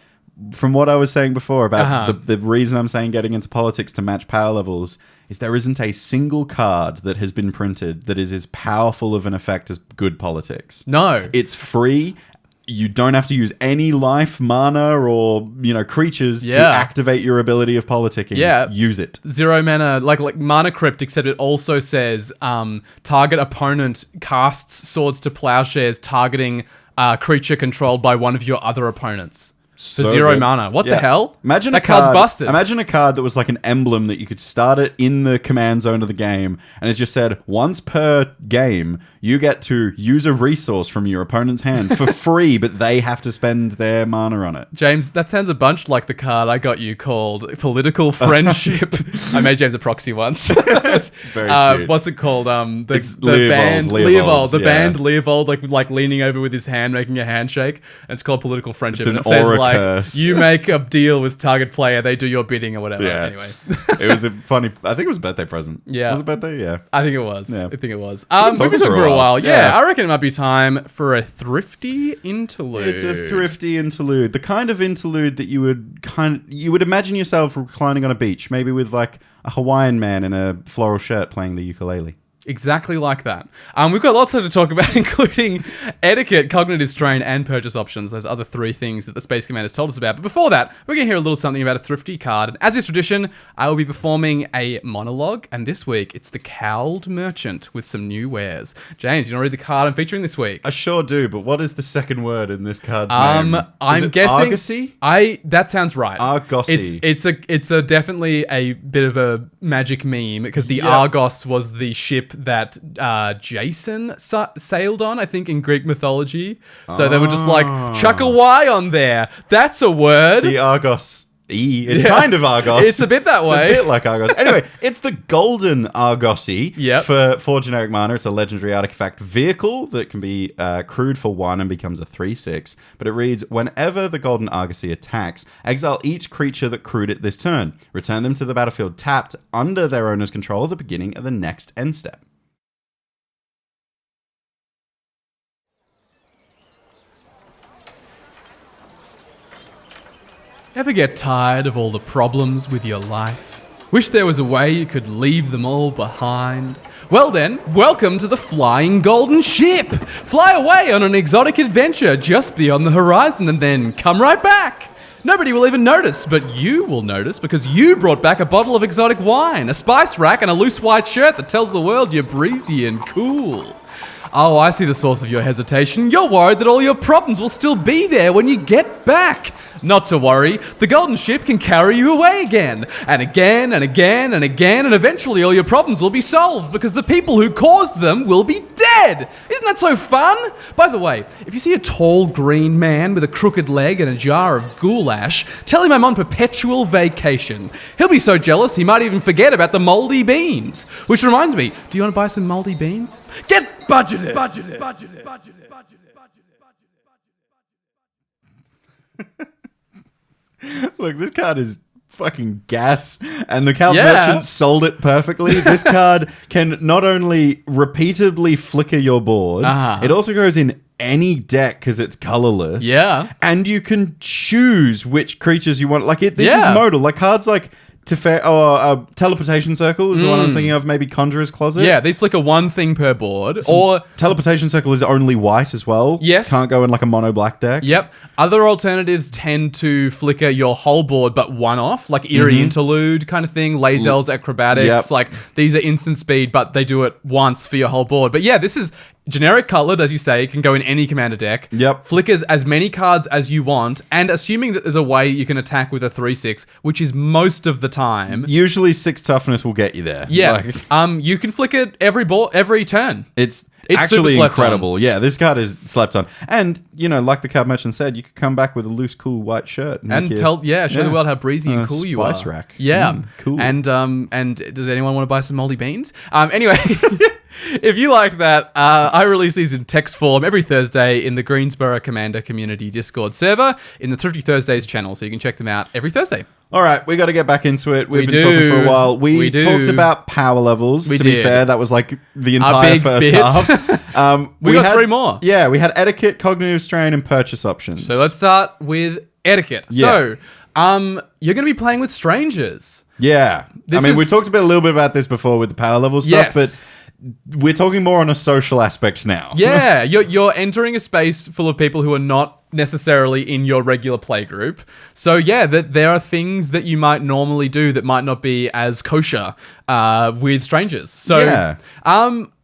from what I was saying before about the reason I'm saying getting into politics to match power levels is there isn't a single card that has been printed that is as powerful of an effect as good politics. No. It's free. You don't have to use any life, mana, or, creatures to activate your ability of politicking. Yeah. Use it. 0 mana, like Mana Crypt, except it also says target opponent casts Swords to Plowshares targeting creature controlled by one of your other opponents. For 0 mana. What the hell? Imagine that card's busted. Imagine a card that was like an emblem that you could start it in the command zone of the game, and it just said, once per game, you get to use a resource from your opponent's hand for free, but they have to spend their mana on it. James, that sounds a bunch like the card I got you called Political Friendship. I made James a proxy once. It's very cute. What's it called? It's the band Leovold. The band Leovold, like leaning over with his hand, making a handshake. And it's called Political Friendship. It's and it says like, curse. You make a deal with target player, they do your bidding or whatever. Yeah. Anyway. It was a funny, I think it was a birthday present. Yeah. Was it a birthday? Yeah. I think it was. Yeah. I think it was. We've been talking for a while. Yeah. I reckon it might be time for a thrifty interlude. It's a thrifty interlude. The kind of interlude that you would imagine yourself reclining on a beach, maybe with like a Hawaiian man in a floral shirt playing the ukulele. Exactly like that. We've got lots to talk about, including etiquette, cognitive strain, and purchase options. Those other 3 things that the Space Commanders told us about. But before that, we're going to hear a little something about a thrifty card. And as is tradition, I will be performing a monologue. And this week, it's the Cowled Merchant with some new wares. James, you want to read the card I'm featuring this week? I sure do, but what is the second word in this card's name? I'm guessing... Argosy? That sounds right. Argosy. It's definitely a bit of a magic meme, because the Argos was the ship that Jason sailed on, I think, in Greek mythology. So they were just like, chuck a Y on there. That's a word. The Argos. It's kind of Argos. It's a bit that way. It's a bit like Argos. Anyway, it's the Golden Argosy. For generic mana. It's a legendary artifact vehicle that can be crewed for 1 and becomes a 3/6. But it reads, whenever the Golden Argosy attacks, exile each creature that crewed it this turn. Return them to the battlefield tapped under their owner's control at the beginning of the next end step. Ever get tired of all the problems with your life? Wish there was a way you could leave them all behind? Well then, welcome to the Flying Golden Ship! Fly away on an exotic adventure just beyond the horizon and then come right back! Nobody will even notice, but you will notice because you brought back a bottle of exotic wine, a spice rack, and a loose white shirt that tells the world you're breezy and cool. Oh, I see the source of your hesitation. You're worried that all your problems will still be there when you get back. Not to worry, the Golden Ship can carry you away again, and again, and again, and again, and eventually all your problems will be solved because the people who caused them will be dead! Isn't that so fun? By the way, if you see a tall green man with a crooked leg and a jar of goulash, tell him I'm on perpetual vacation. He'll be so jealous he might even forget about the mouldy beans. Which reminds me, do you want to buy some mouldy beans? Get budgeted! Look, this card is fucking gas, and the Cowled Merchant sold it perfectly. This card can not only repeatedly flicker your board, it also goes in any deck because it's colorless. Yeah. And you can choose which creatures you want. Like, this is modal. Like, cards like Teleportation Circle is the one I was thinking of, maybe Conjurer's Closet. Yeah, they flicker 1 thing per board. Or Teleportation Circle is only white as well. Yes. Can't go in like a mono black deck. Yep. Other alternatives tend to flicker your whole board but 1 off, like Eerie Interlude kind of thing, Lae'zel's Acrobatics. Yep. Like, these are instant speed, but they do it once for your whole board. But yeah, this is generic colored, as you say, can go in any commander deck. Yep. Flickers as many cards as you want, and assuming that there's a way you can attack with a 3/6, which is most of the time. Usually 6 toughness will get you there. Yeah. You can flicker every turn. It's It's actually super slept incredible. on. Yeah, this card is slept on. And, you know, like the Cowled Merchant said, you could come back with a loose, cool white shirt. And show the world how breezy and cool you are. Spice rack. Yeah. Cool. And does anyone want to buy some moldy beans? Anyway, if you like that, I release these in text form every Thursday in the Greensboro Commander Community Discord server in the Thrifty Thursdays channel, so you can check them out every Thursday. All right, we got to get back into it. We've been talking for a while. We talked about power levels. To be fair, that was like the entire first half. We got 3 more. Yeah, we had etiquette, cognitive strain, and purchase options. So let's start with etiquette. Yeah. So, you're going to be playing with strangers. Yeah. We talked a little bit about this before with the power level stuff, but we're talking more on a social aspect now. Yeah, you're entering a space full of people who are not necessarily in your regular play group. So yeah, there are things that you might normally do that might not be as kosher with strangers. So yeah.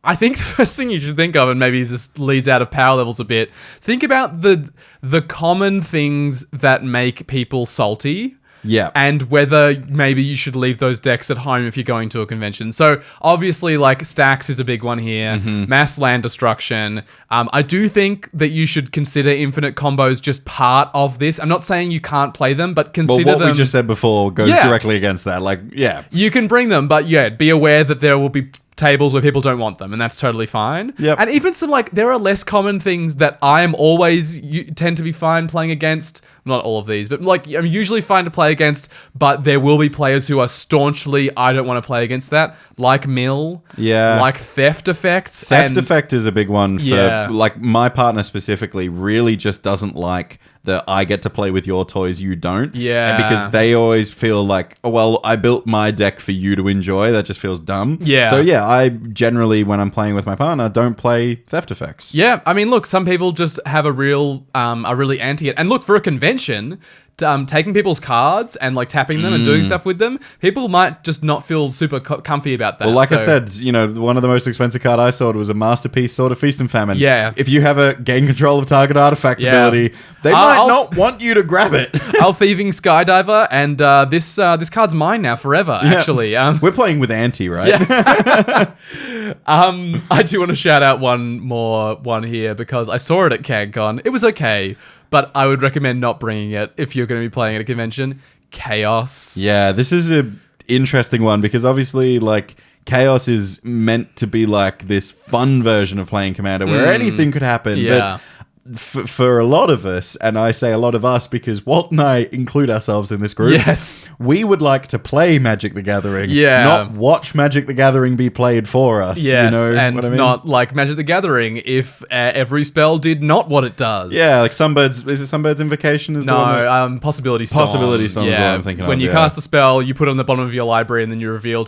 I think the first thing you should think of, and maybe this leads out of power levels a bit, think about the common things that make people salty. Yeah. And whether maybe you should leave those decks at home if you're going to a convention. So obviously, like, stacks is a big one here. Mass land destruction. I do think that you should consider infinite combos just part of this. I'm not saying you can't play them, but consider them. What we just said before goes directly against that. Like, yeah. You can bring them, but yeah, be aware that there will be tables where people don't want them, and that's totally fine. Yep. And even some, like, there are less common things that I am always tend to be fine playing against. Not all of these, but like, I'm usually fine to play against, but there will be players who are staunchly, I don't want to play against that, like mill, like theft effects. Theft effect is a big one for, like, my partner specifically really just doesn't like that I get to play with your toys, you don't. Yeah. And because they always feel like, oh, well, I built my deck for you to enjoy. That just feels dumb. Yeah. So yeah, I generally, when I'm playing with my partner, don't play theft effects. Yeah, I mean, look, some people just have are really anti it. And look, for a convention, taking people's cards and like tapping them and doing stuff with them, people might just not feel super comfy about that. Well, like I said, you know, one of the most expensive card I saw was a Masterpiece Sword of Feast and Famine. Yeah. If you have a gain control of target artifact ability, they might not want you to grab it. I'll Thieving Skydiver, and this card's mine now forever, actually. We're playing with Anti, right? Yeah. I do want to shout out one here because I saw it at CanCon. It was okay, but I would recommend not bringing it if you're going to be playing at a convention. Chaos. Yeah, this is a interesting one because obviously, like, Chaos is meant to be like this fun version of playing Commander where anything could happen. Yeah. But for a lot of us, and I say a lot of us because Walt and I include ourselves in this group, yes, we would like to play Magic the Gathering, not watch Magic the Gathering be played for us. Yes, you know and what I mean? not like Magic the Gathering if every spell did not what it does. Yeah, like Sunbird's, is it Sunbird's Invocation? Possibility Storm. Possibility Storm is what I'm thinking when of. you cast a spell, you put it on the bottom of your library and then you reveal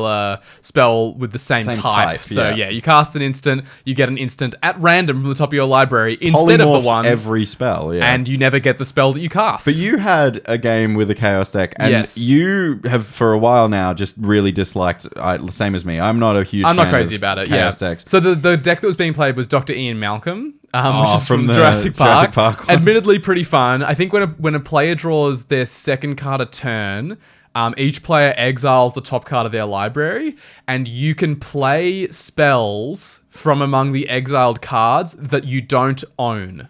a spell with the same type. So you cast an instant, you get an instant at random from the top of your library instead of the one every spell, and you never get the spell that you cast. But you had a game with a Chaos deck, and you have for a while now just really disliked. Same as me. I'm not a huge. I'm fan not crazy of about it. Chaos decks. So the deck that was being played was Dr. Ian Malcolm, which is from the Jurassic Park. one. Admittedly, pretty fun. I think when a player draws their second card a turn. Each player exiles the top card of their library, and you can play spells from among the exiled cards that you don't own.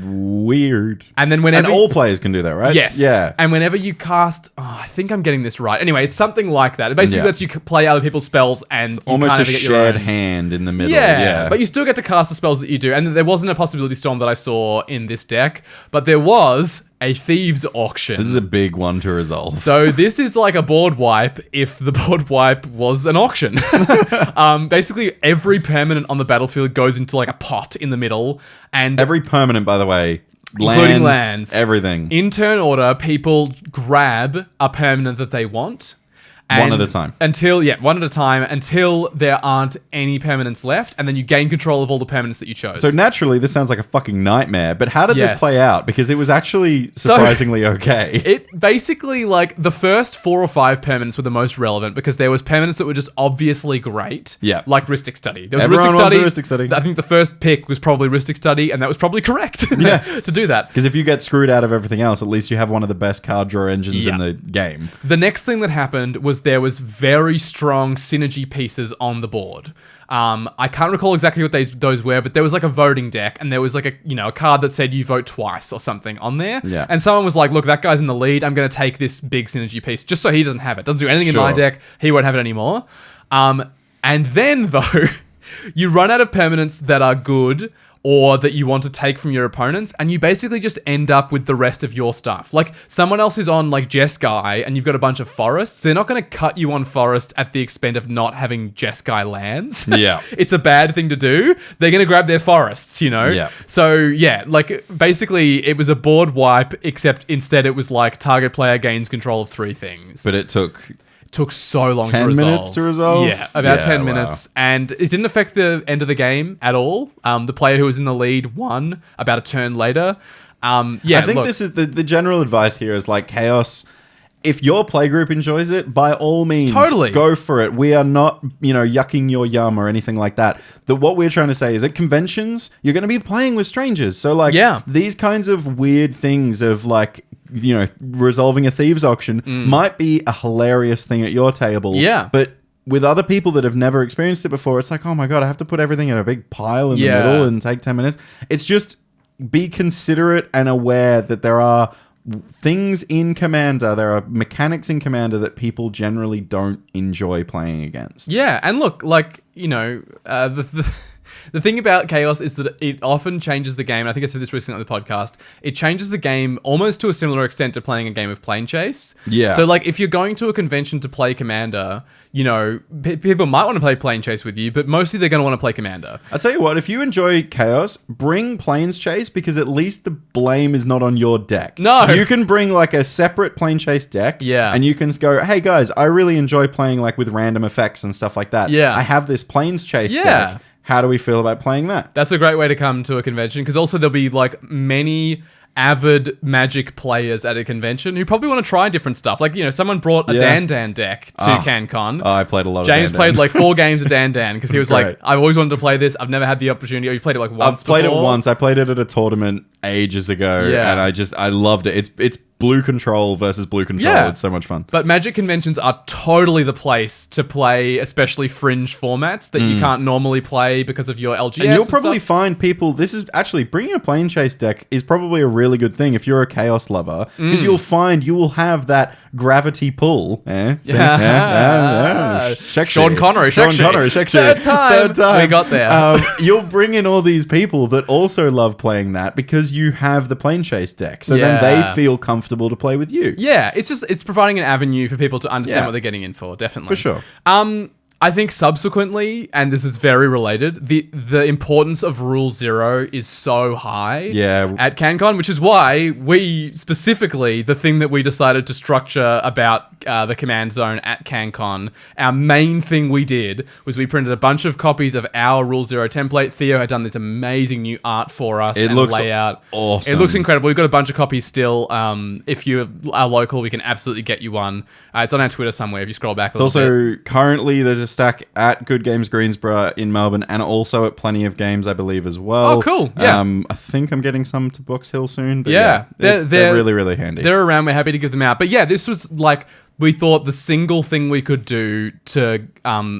Weird. And then all players can do that, right? Yes. Yeah. And whenever you cast, I think I'm getting this right. Anyway, it's something like that. It basically lets you play other people's spells, and it's almost a get shared your own hand in the middle. Yeah, but you still get to cast the spells that you do. And there wasn't a Possibility Storm that I saw in this deck, but there was a Thieves Auction. This is a big one to resolve. So this is like a board wipe if the board wipe was an auction. Basically, every permanent on the battlefield goes into like a pot in the middle. And every permanent, by the way, including lands, everything. In turn order, people grab a permanent that they want. One at a time. One at a time until there aren't any permanents left, and then you gain control of all the permanents that you chose. So naturally, this sounds like a fucking nightmare, but how did this play out? Because it was actually surprisingly okay. It basically, like, the first 4 or 5 permanents were the most relevant because there was permanents that were just obviously great. Yeah. Like Rhystic Study. There was Everyone wants a Rhystic Study. I think the first pick was probably Rhystic Study, and that was probably correct to do that. Because if you get screwed out of everything else, at least you have one of the best card draw engines in the game. The next thing that happened was there was very strong synergy pieces on the board. I can't recall exactly what those were, but there was like a voting deck, and there was like a card that said you vote twice or something on there. Yeah. And someone was like, "Look, that guy's in the lead. I'm going to take this big synergy piece just so he doesn't have it. Doesn't do anything in my deck. He won't have it anymore." And then though, you run out of permanents that are good or that you want to take from your opponents, and you basically just end up with the rest of your stuff. Like, someone else is on, like, Jeskai, and you've got a bunch of forests, they're not going to cut you on forest at the expense of not having Jeskai lands. Yeah. It's a bad thing to do. They're going to grab their forests, you know? Yeah. So, yeah, like, basically, it was a board wipe, except instead it was like, target player gains control of 3 things. But it took so long 10 to resolve. minutes to resolve? Yeah, about 10 minutes. And it didn't affect the end of the game at all. The player who was in the lead won about a turn later. I think this is the general advice here is like Chaos. If your playgroup enjoys it, by all means, go for it. We are not, yucking your yum or anything like that. What we're trying to say is at conventions, you're going to be playing with strangers. So like these kinds of weird things of like, resolving a thieves auction might be a hilarious thing at your table. Yeah. But with other people that have never experienced it before, it's like, oh my God, I have to put everything in a big pile in the middle and take 10 minutes. It's just be considerate and aware that there are things in Commander, there are mechanics in Commander that people generally don't enjoy playing against. Yeah, and look, like, The thing about Chaos is that it often changes the game. I think I said this recently on the podcast. It changes the game almost to a similar extent to playing a game of Plane Chase. Yeah. So, like, if you're going to a convention to play Commander, you know, people might want to play Plane Chase with you, but mostly they're going to want to play Commander. I'll tell you what, if you enjoy Chaos, bring Planes Chase, because at least the blame is not on your deck. No. You can bring, like, a separate Plane Chase deck. Yeah. And you can go, hey, guys, I really enjoy playing, like, with random effects and stuff like that. Yeah. I have this Planes Chase Yeah. deck. How do we feel about playing that? That's a great way to come to a convention, because also there'll be, like, many avid Magic players at a convention who probably want to try different stuff. Like, you know, someone brought a Dan deck to CanCon. Oh, I played a lot of James Dan. played like 4 games of Dan because he was great. like, I've always wanted to play this. I've never had the opportunity. Oh, you played it like once I've played before? it once. I played it at a tournament ages ago, Yeah. and I loved it. It's blue control versus blue control. Yeah. It's so much fun. But Magic conventions are totally the place to play, especially fringe formats that you can't normally play because of your LGS. And you'll probably stuff. find people. This is actually bringing a Plane Chase deck is probably a really good thing if you're a Chaos lover, because you'll find you will have that gravity pull. See? Sean Connery, Third time. We got there. You'll bring in all these people that also love playing that because you have the Plane Chase deck. So then they feel comfortable to play with you. Yeah, it's providing an avenue for people to understand Yeah. what they're getting in for, definitely. For sure. I think subsequently, and this is very related, the importance of Rule 0 is so high at CanCon, which is why we specifically, the thing that we decided to structure about the command zone at CanCon, our main thing we did was we printed a bunch of copies of our Rule 0 template. Theo had done this amazing new art for us. It looks awesome. It looks incredible. We've got a bunch of copies still. If you are local, we can absolutely get you one. It's on our Twitter somewhere if you scroll back a little bit. Also, currently there's a stack at Good Games Greensboro in Melbourne, and also at Plenty of Games, I believe, as well. Oh, cool. Yeah. I think I'm getting some to Box Hill soon. But Yeah. they're really, really handy. They're around. We're happy to give them out. But yeah, this was like, we thought the single thing we could do to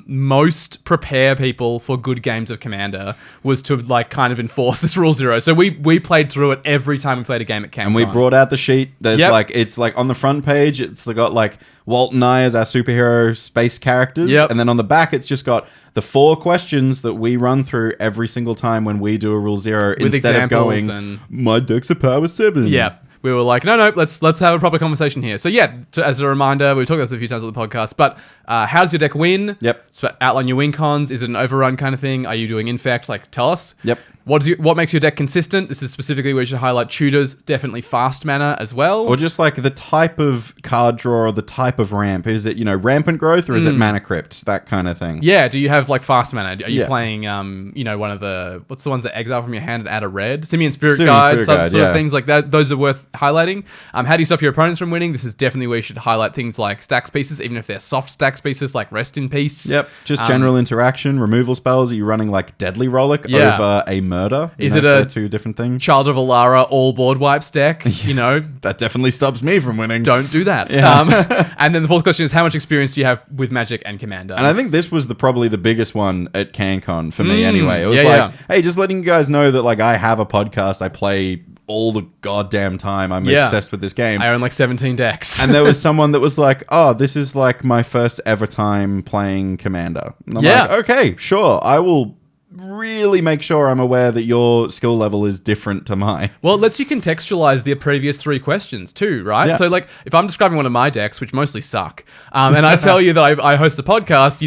most prepare people for good games of Commander was to like kind of enforce this Rule 0. So we played through it every time we played a game at CanCon. And we brought out the sheet. There's it's like on the front page, it's got like Walt and I as our superhero space characters. Yep. And then on the back, it's just got the 4 questions that we run through every single time when we do a Rule 0 With instead of examples going, my deck's a power 7. Yeah. We were like, no, let's have a proper conversation here. So yeah, as a reminder, we've talked about this a few times on the podcast, but how does your deck win? Yep. So outline your win cons. Is it an overrun kind of thing? Are you doing infect? Like, tell us. Yep. What makes your deck consistent? This is specifically where you should highlight tutors, definitely fast mana as well. Or just like the type of card draw or the type of ramp. Is it, rampant growth or is it mana crypt? That kind of thing. Yeah, do you have like fast mana? Are you playing, one of the, what's the ones that exile from your hand and add a red? Simian Spirit Guide, sort of things like that. Those are worth highlighting. How do you stop your opponents from winning? This is definitely where you should highlight things like stacks pieces, even if they're soft stacks pieces like Rest in Peace. Yep, just general interaction, removal spells. Are you running like Deadly Rollick over a Murder? Is it a 2 different things? Child of Alara all board wipes deck? That definitely stops me from winning. Don't do that. And then the fourth question is, how much experience do you have with Magic and Commander? And I think this was probably the biggest one at CanCon for me anyway. It was hey, just letting you guys know that like I have a podcast. I play all the goddamn time. I'm obsessed with this game. I own like 17 decks. And there was someone that was like, oh, this is like my first ever time playing Commander. And I'm like, okay, sure. I will really make sure I'm aware that your skill level is different to mine. Well, it lets you contextualize the previous 3 questions too, right? Yeah. So like if I'm describing one of my decks, which mostly suck, and I tell you that I host a podcast,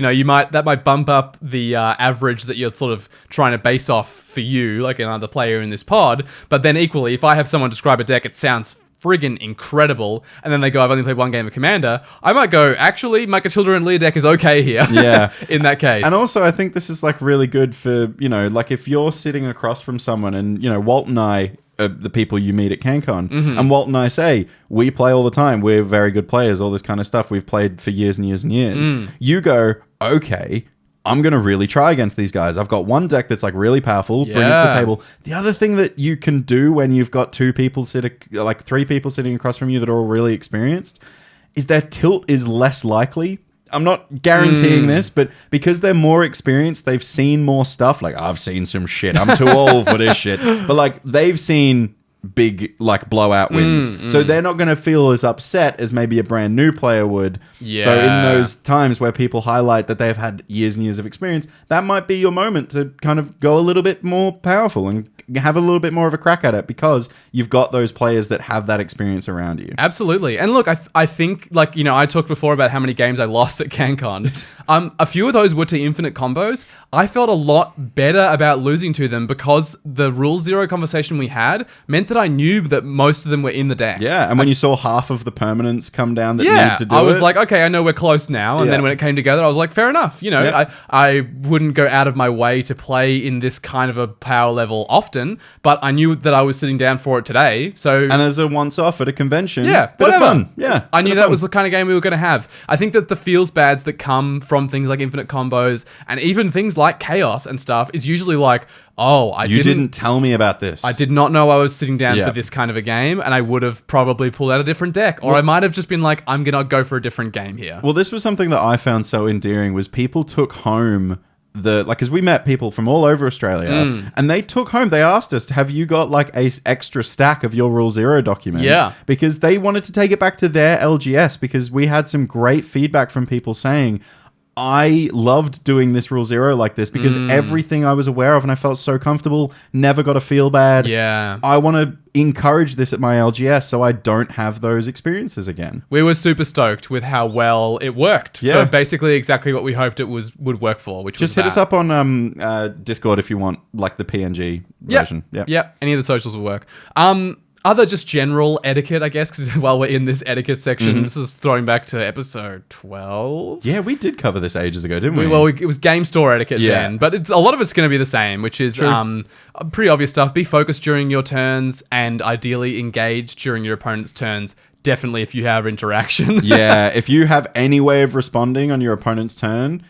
that might bump up the average that you're sort of trying to base off for you, like another player in this pod. But then equally, if I have someone describe a deck, it sounds friggin' incredible, and then they go, I've only played 1 game of Commander, I might go, actually, my Catilda and Lear deck is okay here. Yeah. In that case. And also, I think this is like really good for, like if you're sitting across from someone and, Walt and I are the people you meet at CanCon, and Walt and I say, we play all the time, we're very good players, all this kind of stuff, we've played for years and years and years. You go, okay, I'm going to really try against these guys. I've got 1 deck that's like really powerful, bring it to the table. The other thing that you can do when you've got 3 people sitting across from you that are all really experienced is their tilt is less likely. I'm not guaranteeing this, but because they're more experienced, they've seen more stuff. Like, I've seen some shit. I'm too old for this shit. But like, they've seen big like blowout wins. So they're not going to feel as upset as maybe a brand new player would. Yeah. So in those times where people highlight that they've had years and years of experience, that might be your moment to kind of go a little bit more powerful and have a little bit more of a crack at it because you've got those players that have that experience around you. Absolutely. And look, I think, like, you know, I talked before about how many games I lost at CanCon. A few of those were to infinite combos. I felt a lot better about losing to them because the rule zero conversation we had meant that I knew that most of them were in the deck. Yeah, and when you saw half of the permanents come down that need to do it. I was like, okay, I know we're close now. And then when it came together, I was like, fair enough. You know, I wouldn't go out of my way to play in this kind of a power level often, but I knew that I was sitting down for it today. So and as a once-off at a convention, bit of whatever. Fun. Yeah, I knew that was the kind of game we were going to have. I think that the feels bads that come from things like infinite combos and even things like chaos and stuff is usually like, oh, you didn't tell me about this. I did not know I was sitting down for this kind of a game, and I would have probably pulled out a different deck, or I might have just been like, I'm gonna go for a different game here. Well, this was something that I found so endearing was people took home because we met people from all over Australia and they took home, they asked us, have you got like a extra stack of your Rule Zero document? Yeah. Because they wanted to take it back to their LGS because we had some great feedback from people saying, I loved doing this Rule Zero like this because everything I was aware of and I felt so comfortable, never got to feel bad. Yeah. I want to encourage this at my LGS so I don't have those experiences again. We were super stoked with how well it worked. Yeah. For basically exactly what we hoped it would work for, which Just was hit us up on Discord if you want like the PNG version. Yeah. Any of the socials will work. Other just general etiquette, I guess, because while we're in this etiquette section, this is throwing back to episode 12. Yeah, we did cover this ages ago, didn't we? It was game store etiquette then, but a lot of it's going to be the same, which is pretty obvious stuff. Be focused during your turns and ideally engage during your opponent's turns. Definitely if you have interaction. Yeah, if you have any way of responding on your opponent's turn,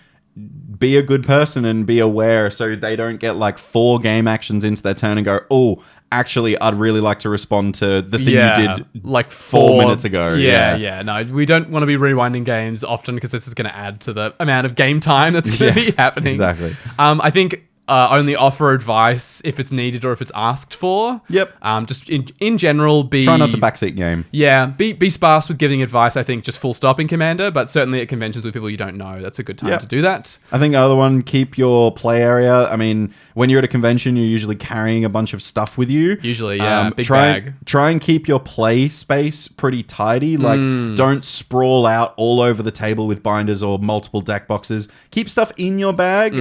be a good person and be aware so they don't get like 4 game actions into their turn and go, oh, actually, I'd really like to respond to the thing you did like 4 minutes ago. Yeah. No, we don't want to be rewinding games often because this is going to add to the amount of game time that's going to be happening. Exactly. I think only offer advice if it's needed or if it's asked for. Yep. Just in general, try not to backseat game. Yeah, be sparse with giving advice. I think just full stop in Commander, but certainly at conventions with people you don't know, that's a good time to do that. I think another one, keep your play area. I mean, when you're at a convention, you're usually carrying a bunch of stuff with you. Usually, yeah, big bag. bag. Try and keep your play space pretty tidy. Like, don't sprawl out all over the table with binders or multiple deck boxes. Keep stuff in your bag.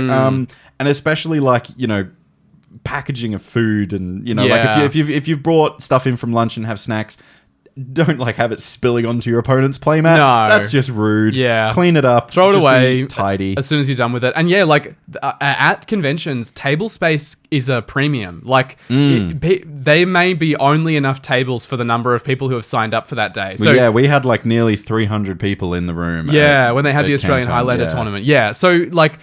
And especially like, you know, packaging of food and, you know, like if you've brought stuff in from lunch and have snacks, don't like have it spilling onto your opponent's playmat. No. That's just rude. Yeah. Clean it up. Throw it away. Tidy. As soon as you're done with it. And yeah, like at conventions, table space is a premium. Like they may be only enough tables for the number of people who have signed up for that day. So yeah, we had like nearly 300 people in the room. Yeah, when they had the Australian Highlander tournament. Yeah. So like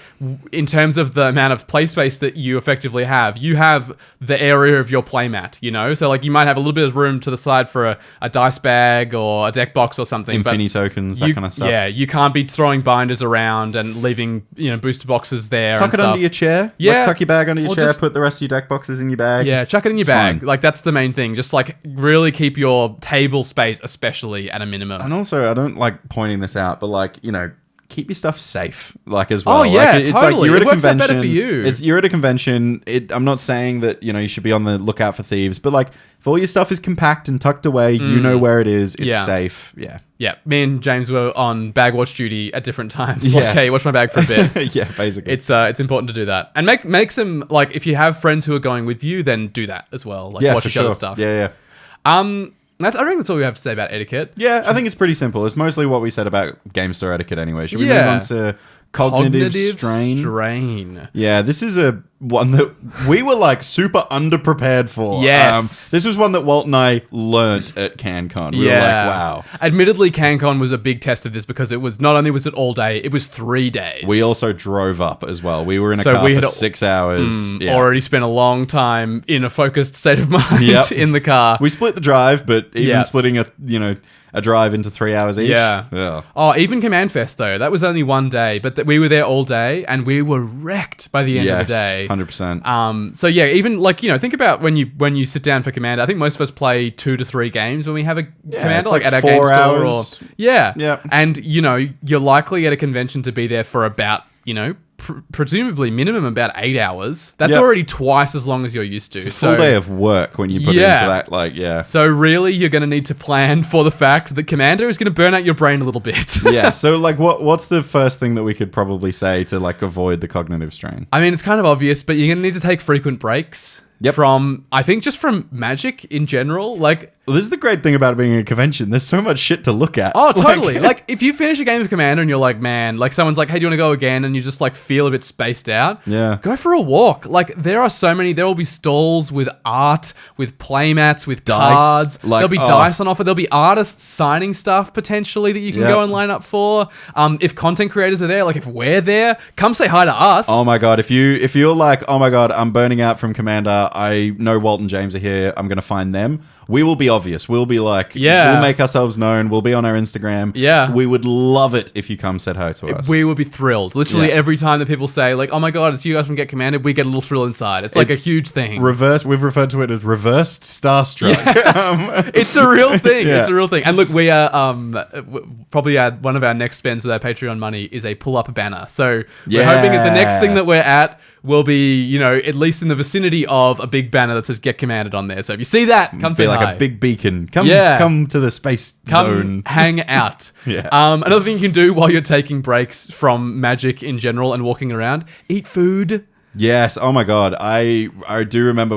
in terms of the amount of play space that you effectively have, you have the area of your playmat, you know? So like you might have a little bit of room to the side for a dice bag or a deck box or something. Infinity tokens, that kind of stuff. Yeah, you can't be throwing binders around and leaving, you know, booster boxes there. Tuck it under your chair. Yeah. Like, tuck your bag under your chair, put the rest of your deck boxes in your bag. Yeah, chuck it in your bag. Fine. Like, that's the main thing. Just, like, really keep your table space, especially, at a minimum. And also, I don't like pointing this out, but, like, you know, keep your stuff safe, like, as well. Oh, yeah, like, it's totally. Like you're at a works out convention. better for you. You're at a convention. I'm not saying that, you know, you should be on the lookout for thieves, but, like, if all your stuff is compact and tucked away, you know where it is. It's safe. Yeah. Yeah. Me and James were on bag watch duty at different times. Like, hey, watch my bag for a bit. Yeah, basically. It's important to do that. And make some, like, if you have friends who are going with you, then do that as well. Like, watch each other's stuff. Yeah. I think that's all we have to say about etiquette. Yeah, I think it's pretty simple. It's mostly what we said about game store etiquette anyway. Should we move on to cognitive strain? Yeah, this is one that we were like super underprepared for. Yes. This was one that Walt and I learnt at CanCon. We were like, wow. Admittedly, CanCon was a big test of this because it was not only was it all day, it was 3 days. We also drove up as well. We were in a car for 6 hours. Already spent a long time in a focused state of mind in the car. We split the drive, but even splitting a drive into 3 hours each. Yeah. Oh, even Command Fest though. That was only one day, but we were there all day and we were wrecked by the end of the day. 100%. So yeah, even like, think about when you sit down for Commander. I think most of us play 2 to 3 games when we have a Commander, it's like at our 4 game store. hours. Yeah. And you're likely at a convention to be there for about, presumably minimum about 8 hours. That's already twice as long as you're used to. It's a full day of work when you put it into that, So really, you're going to need to plan for the fact that Commander is going to burn out your brain a little bit. So like what's the first thing that we could probably say to like avoid the cognitive strain? I mean, it's kind of obvious, but you're going to need to take frequent breaks. From Magic in general. Like, well, this is the great thing about being a convention. There's so much shit to look at. Oh, totally. Like, if you finish a game of Commander and you're like, man, like someone's like, hey, do you want to go again? And you just like feel a bit spaced out. Yeah. Go for a walk. Like, there will be stalls with art, with playmats, with dice, cards. There'll be dice on offer. There'll be artists signing stuff potentially that you can go and line up for. If content creators are there, like if we're there, come say hi to us. Oh my God. If you're like, oh my God, I'm burning out from Commander. I know Walt and James are here. I'm going to find them. We will be obvious. We'll be like, we'll make ourselves known. We'll be on our Instagram. Yeah. We would love it if you come said hi to us. We would be thrilled. Literally every time that people say like, oh my God, it's you guys from Get Commanded, we get a little thrill inside. It's like a huge thing. We've referred to it as reversed starstruck. It's a real thing. It's a real thing. And look, we are probably one of our next spends with our Patreon money is a pull-up banner. So we're hoping that the next thing that we're at will be, at least in the vicinity of a big banner that says Get Commanded on there. So if you see that, come say hi. Be like a big beacon. Come to the space zone. Hang out. Another thing you can do while you're taking breaks from Magic in general and walking around, eat food. Yes. Oh my God. I do remember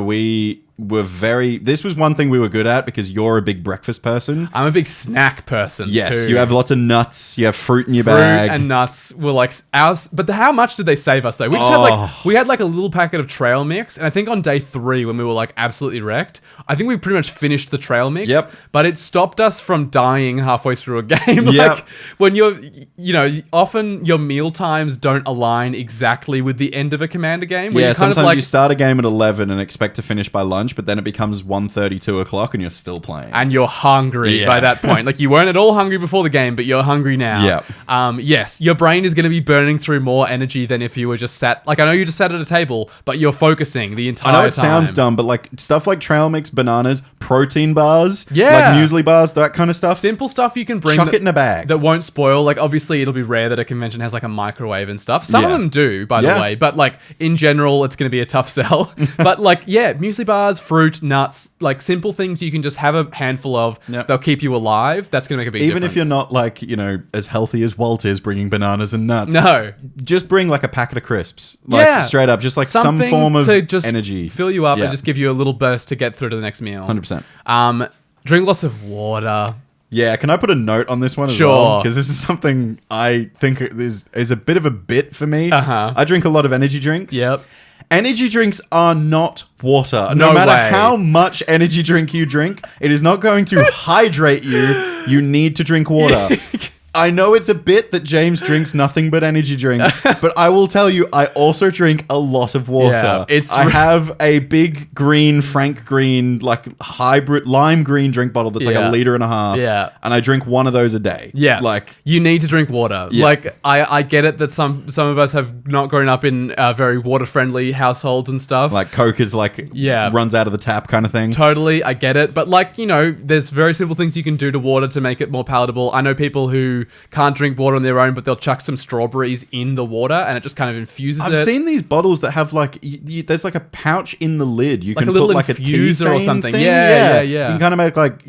this was one thing we were good at because you're a big breakfast person. I'm a big snack person too. Yes, you have lots of nuts. You have fruit in your bag. Fruit and nuts were like ours. But how much did they save us though? We just had like a little packet of trail mix. And I think on day 3 when we were like absolutely wrecked, I think we pretty much finished the trail mix. Yep. But it stopped us from dying halfway through a game. Like when you're, often your meal times don't align exactly with the end of a Commander game. Yeah, sometimes you start a game at 11 and expect to finish by lunch, but then it becomes 1:30, 2 o'clock, and you're still playing. And you're hungry by that point. Like, you weren't at all hungry before the game, but you're hungry now. Yeah. Yes, your brain is going to be burning through more energy than if you were just sat... Like, I know you just sat at a table, but you're focusing the entire time. I know it sounds dumb, but, like, stuff like trail mix, bananas, protein bars, like muesli bars, that kind of stuff. Simple stuff you can bring. Chuck it in a bag. That won't spoil. Like, obviously, it'll be rare that a convention has, like, a microwave and stuff. Some of them do, by the way. But, like, in general, it's going to be a tough sell. But, like, muesli bars, fruit, nuts, like simple things you can just have a handful of. They'll keep you alive. That's going to make a big difference. Even if you're not like, as healthy as Walt is bringing bananas and nuts. No. Just bring like a packet of crisps. Like straight up. Just like something some form of to just energy. Fill you up and just give you a little burst to get through to the next meal. 100%. Drink lots of water. Yeah, can I put a note on this one as well? Because this is something I think is a bit of a bit for me. I drink a lot of energy drinks. Yep. Energy drinks are not water. No matter how much energy drink you drink, it is not going to hydrate you. You need to drink water. I know it's a bit that James drinks nothing but energy drinks, but I will tell you, I also drink a lot of water. I have a big green, Frank Green, like hybrid lime green drink bottle that's like 1.5 liters. And I drink one of those a day. Like, you need to drink water. Like, I get it that some of us have not grown up in very water friendly households and stuff. Like Coke is like runs out of the tap kind of thing. Totally, I get it. But like, there's very simple things you can do to water to make it more palatable. I know people who can't drink water on their own, but they'll chuck some strawberries in the water and it just kind of infuses it. I've seen these bottles that have like, there's like a pouch in the lid. You like can a little put like a infuser or something. Thing. Yeah. You can kind of make like,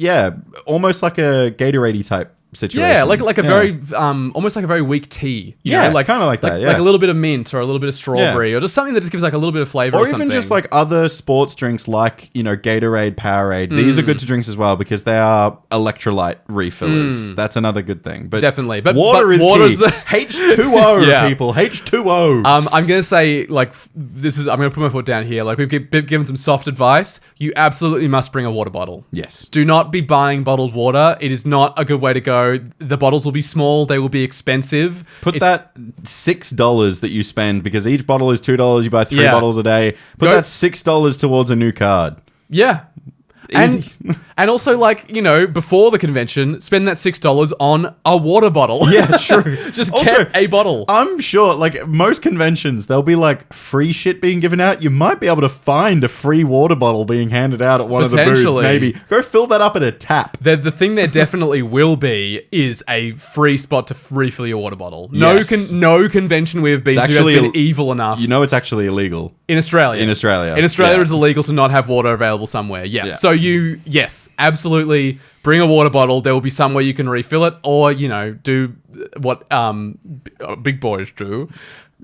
almost like a Gatorade type situation. Yeah, like a very almost like a very weak tea. You know? Like kind of like that. Like a little bit of mint or a little bit of strawberry or just something that just gives like a little bit of flavor, or even just like other sports drinks like Gatorade, Powerade. These are good to drinks as well because they are electrolyte refillers. That's another good thing. But definitely, but water's key. The H2O, people. H2O. I'm gonna say I'm gonna put my foot down here. Like, we've given some soft advice. You absolutely must bring a water bottle. Yes. Do not be buying bottled water. It is not a good way to go. The bottles will be small. They will be expensive. Put that $6 that you spend, because each bottle is $2. You buy 3 bottles a day. Put that $6 towards a new card. Yeah. Easy. And also, like, you know, before the convention, spend that $6 on a water bottle. Yeah, true. Just Also, get a bottle. I'm sure, like, most conventions, there'll be, like, free shit being given out. You might be able to find a free water bottle being handed out at one of the booths, maybe. Go fill that up at a tap. The thing there definitely will be is a free spot to refill your water bottle. Yes. No convention we have been to has been evil enough. You know it's actually illegal. In Australia. In Australia. It's illegal to not have water available somewhere. Yeah. So yes, absolutely bring a water bottle. There will be somewhere you can refill it, or, you know, do what big boys do.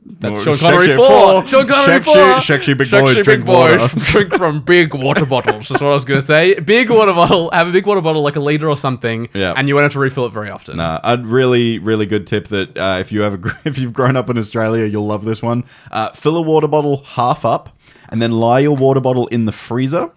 That's Sean Connery 4. Sean Connery 4. Sexy big boys drink water. Drink from big water bottles. That's what I was going to say. Big water bottle. Have a big water bottle, like a liter or something, and you won't have to refill it very often. Nah, a really, really good tip that if you've grown up in Australia, you'll love this one. Fill a water bottle half up, and then lie your water bottle in the freezer.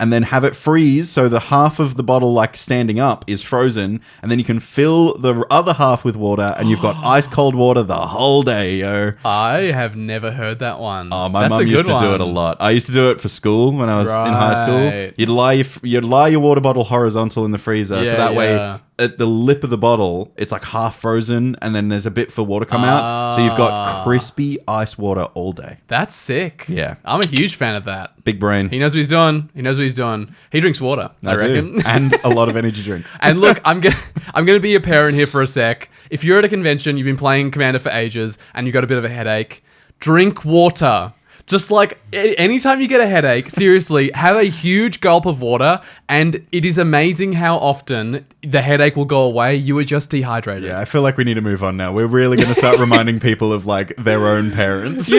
And then have it freeze so the half of the bottle, like, standing up is frozen. And then you can fill the other half with water, and you've got ice cold water the whole day, yo. I have never heard that one. Oh, my mum used to do it a lot. I used to do it for school when I was in high school. You'd lie your water bottle horizontal in the freezer, so that way at the lip of the bottle, it's like half frozen, and then there's a bit for water come out. So you've got crispy ice water all day. That's sick. Yeah. I'm a huge fan of that. Big brain. He knows what he's doing. He drinks water, I reckon. And a lot of energy drinks. And look, I'm gonna be a parent here for a sec. If you're at a convention, you've been playing Commander for ages, and you've got a bit of a headache, drink water. Just like anytime you get a headache, seriously, have a huge gulp of water, and it is amazing how often the headache will go away. You are just dehydrated. Yeah, I feel like we need to move on now. We're really going to start reminding people of, like, their own parents.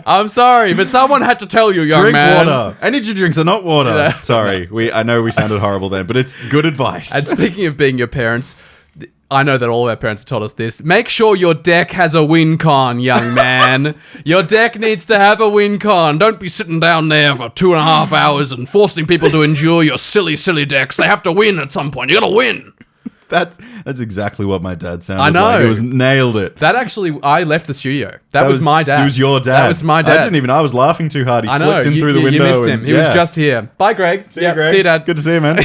I'm sorry, but someone had to tell you, young man. Drink water. Energy drinks are not water. Yeah. Sorry, I know we sounded horrible then, but it's good advice. And speaking of being your parents, I know that all of our parents have told us this. Make sure your deck has a win con, young man. Your deck needs to have a win con. Don't be sitting down there for 2.5 hours and forcing people to endure your silly, silly decks. They have to win at some point. You gotta win. That's exactly what my dad sounded I know. like. It was nailed it. That actually, I left the studio. That was my dad. He was your dad. That was my dad. I was laughing too hard. He slipped in through the window. You missed him. He was just here. Bye, Greg. See you, Greg. See you, Dad. Good to see you, man.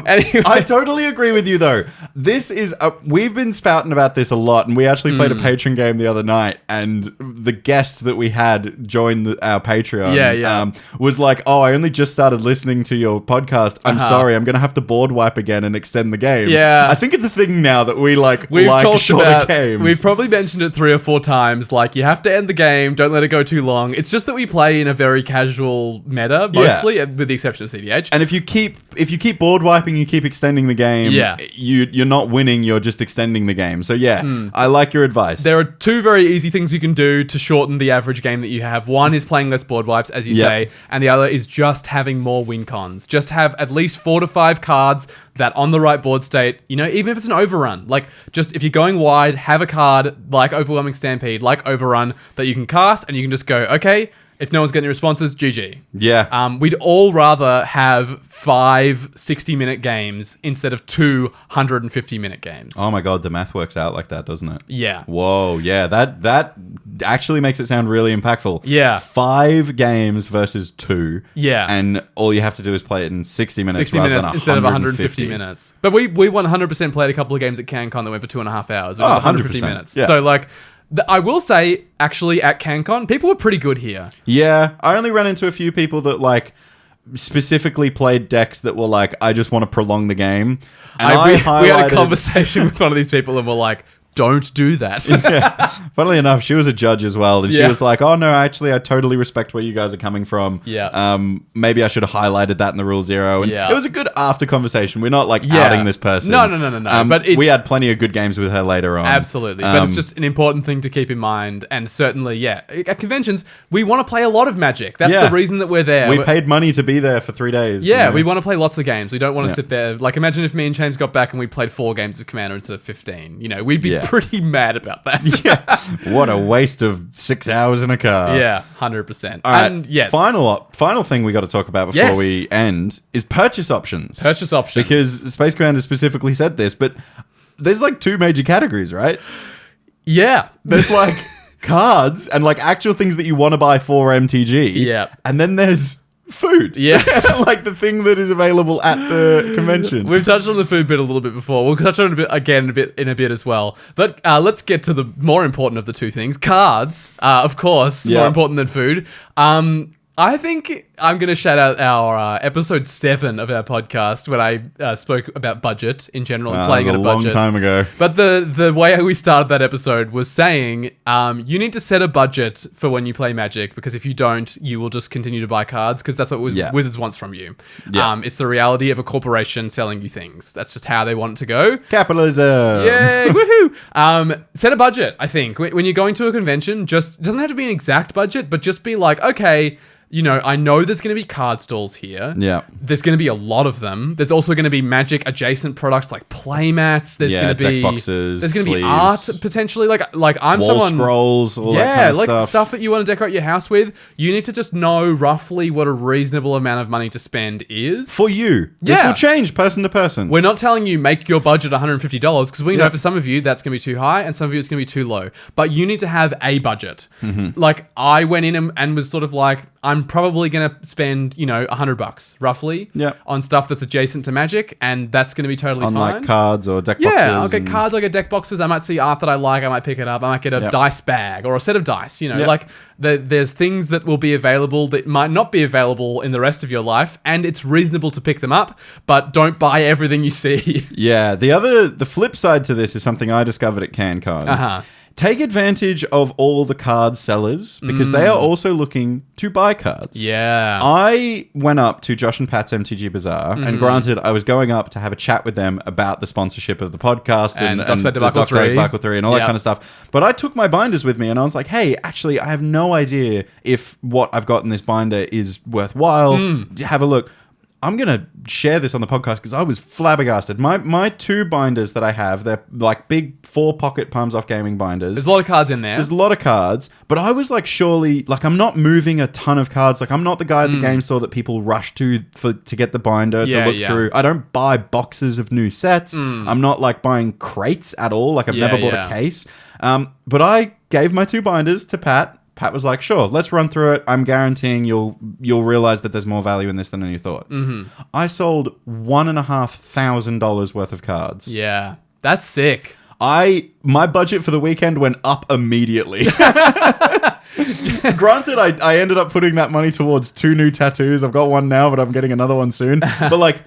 Anyway. I totally agree with you, though. This is, we've been spouting about this a lot, and we actually played a Patreon game the other night, and the guest that we had join our Patreon was like, oh, I only just started listening to your podcast. I'm sorry. I'm going to have to board wipe again and extend the game. Yeah. I think it's a thing now that we've talked shorter about, games. We've probably mentioned it 3 or 4 times. Like, you have to end the game. Don't let it go too long. It's just that we play in a very casual meta, mostly, with the exception of CDH. And if you keep board wiping, you keep extending the game. Yeah. You're not winning. You're just extending the game. So I like your advice. There are 2 very easy things you can do to shorten the average game that you have. One is playing less board wipes, as you say, and the other is just having more win cons. Just have at least 4 to 5 cards that on the right board state, you know, even if it's an overrun, like, just if you're going wide, have a card like Overwhelming Stampede, like Overrun, that you can cast, and you can just go, okay, if no one's getting responses, GG. Yeah. We'd all rather have 5 60-minute games instead of 2 150-minute games. Oh my God, the math works out like that, doesn't it? Yeah. Whoa, yeah, that actually makes it sound really impactful. Yeah. 5 games versus 2. Yeah. And all you have to do is play it in 60 minutes 60 rather minutes than instead of 150 minutes. But we 100% played a couple of games at CanCon that went for 2.5 hours. It was 150 minutes. Yeah. So, like, I will say, actually, at CanCon, people were pretty good here. Yeah. I only ran into a few people that, like, specifically played decks that were like, I just want to prolong the game. And we had a conversation with one of these people and we're like, don't do that. Yeah. Funnily enough, she was a judge as well. And she was like, oh, no, actually, I totally respect where you guys are coming from. Yeah. Maybe I should have highlighted that in the Rule Zero. And it was a good after conversation. We're not like outing this person. No. But we had plenty of good games with her later on. Absolutely. But it's just an important thing to keep in mind. And certainly, at conventions, we want to play a lot of Magic. That's the reason that we're there. We paid money to be there for 3 days. Yeah, we want to play lots of games. We don't want to sit there. Like, imagine if me and James got back and we played 4 games of Commander instead of 15. You know, we'd be pretty mad about that. What a waste of 6 hours in a car. Yeah, 100%. All right, final thing we got to talk about before we end is purchase options. Purchase options. Because Space Commander specifically said this, but there's like 2 major categories, right? Yeah. There's like cards and like actual things that you want to buy for MTG. Yeah. And then there's food. Yes. Like the thing that is available at the convention. We've touched on the food bit a little bit before. We'll touch on it in a bit as well. But let's get to the more important of the two things. Cards, of course, more important than food. I think I'm going to shout out our episode 7 of our podcast when I spoke about budget in general and playing at a budget. A long time ago. But the way we started that episode was saying you need to set a budget for when you play Magic, because if you don't, you will just continue to buy cards, because that's what Wizards wants from you. Yeah. It's the reality of a corporation selling you things. That's just how they want it to go. Capitalism. Yay, woohoo. Set a budget, I think. When you're going to a convention, just it doesn't have to be an exact budget, but just be like, okay, you know, I know there's going to be card stalls here. Yeah. There's going to be a lot of them. There's also going to be Magic adjacent products like playmats. There's going to be deck boxes. There's going to be art potentially. Like I'm wall someone scrolls, all that kind of like stuff. stuff that you want to decorate your house with. You need to just know roughly what a reasonable amount of money to spend is for you. This will change person to person. We're not telling you make your budget $150 because we know for some of you that's going to be too high and some of you it's going to be too low. But you need to have a budget. Mm-hmm. Like I went in and was sort of like, I'm probably going to spend, $100 roughly on stuff that's adjacent to Magic, and that's going to be totally fine. On like cards or deck boxes. Yeah, I'll get cards, I'll get deck boxes. I might see art that I like, I might pick it up. I might get a dice bag or a set of dice, Like there's things that will be available that might not be available in the rest of your life, and it's reasonable to pick them up, but don't buy everything you see. Yeah, the flip side to this is something I discovered at CanCon. Uh-huh. Take advantage of all the card sellers because they are also looking to buy cards. Yeah. I went up to Josh and Pat's MTG Bazaar, and granted, I was going up to have a chat with them about the sponsorship of the podcast and Dockside the Debacle 3 and all that kind of stuff. But I took my binders with me and I was like, hey, actually, I have no idea if what I've got in this binder is worthwhile. Have a look. I'm going to share this on the podcast because I was flabbergasted. My 2 binders that I have, they're like big 4-pocket Palms Off Gaming binders. There's a lot of cards in there. There's a lot of cards, but I was like, surely, like I'm not moving a ton of cards. Like I'm not the guy at the game store that people rush to get the binder to look through. I don't buy boxes of new sets. I'm not like buying crates at all. Like I've never bought a case. But I gave my 2 binders to Pat. Pat was like, sure, let's run through it. I'm guaranteeing you'll realize that there's more value in this than you thought. Mm-hmm. I sold $1,500 worth of cards. Yeah, that's sick. My budget for the weekend went up immediately. Granted, I ended up putting that money towards 2 new tattoos. I've got one now, but I'm getting another one soon. But like,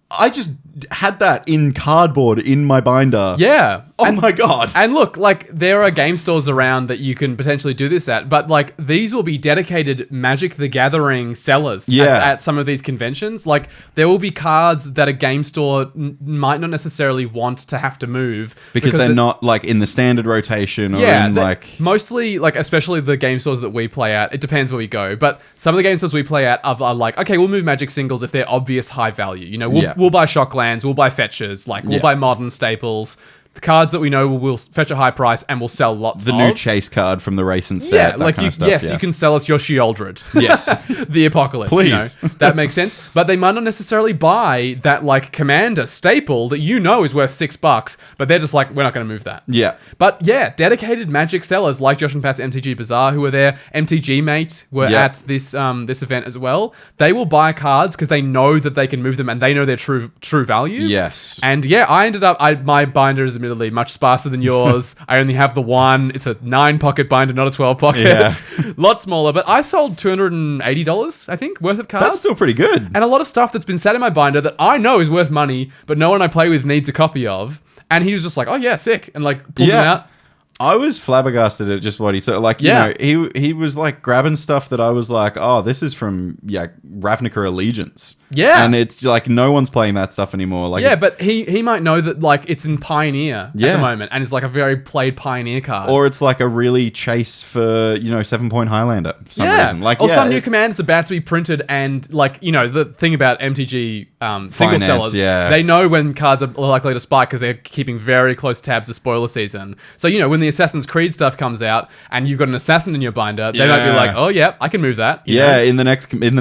I just had that in cardboard in my binder. Yeah. Oh my God. And look, like there are game stores around that you can potentially do this at, but like these will be dedicated Magic the Gathering sellers at some of these conventions. Like there will be cards that a game store might not necessarily want to have to move. Because they're not like in the standard rotation or in like... Mostly like, especially the game stores that we play at, it depends where we go, but some of the game stores we play at are like, okay, we'll move Magic singles if they're obvious high value. We'll buy Shocklands, we'll buy Fetchers, like we'll buy modern staples. The cards that we know will fetch a high price and will sell lots of. The new chase card from the recent set, that kind of stuff. Yes, you can sell us Yoshi Aldred. Yes. The Apocalypse. Please. That makes sense. But they might not necessarily buy that like Commander staple that is worth $6, but they're just like, we're not going to move that. Yeah. But yeah, dedicated Magic sellers like Josh and Pat's MTG Bazaar who were there. MTG Mate were at this event as well. They will buy cards because they know that they can move them and they know their true value. Yes. And yeah, I ended up, my binder is admittedly much sparser than yours. I only have the one. It's a 9-pocket binder, not a 12-pocket. Yeah. Lot smaller, but I sold $280, I think, worth of cards. That's still pretty good. And a lot of stuff that's been sat in my binder that I know is worth money, but no one I play with needs a copy of. And he was just like, oh yeah, sick. And like pulled them out. I was flabbergasted at just what he said. Like, he was like grabbing stuff that I was like, oh, this is from Ravnica Allegiance. Yeah. And it's like no one's playing that stuff anymore. Like, yeah, but he might know that like it's in Pioneer at the moment and it's like a very played Pioneer card. Or it's like a really chase for, 7-point Highlander for some reason. Like, or some new command is about to be printed and like, the thing about MTG single sellers, they know when cards are likely to spike because they're keeping very close tabs of spoiler season. So, when the Assassin's Creed stuff comes out and you've got an assassin in your binder, they might be like, oh yeah, I can move that. You know? In the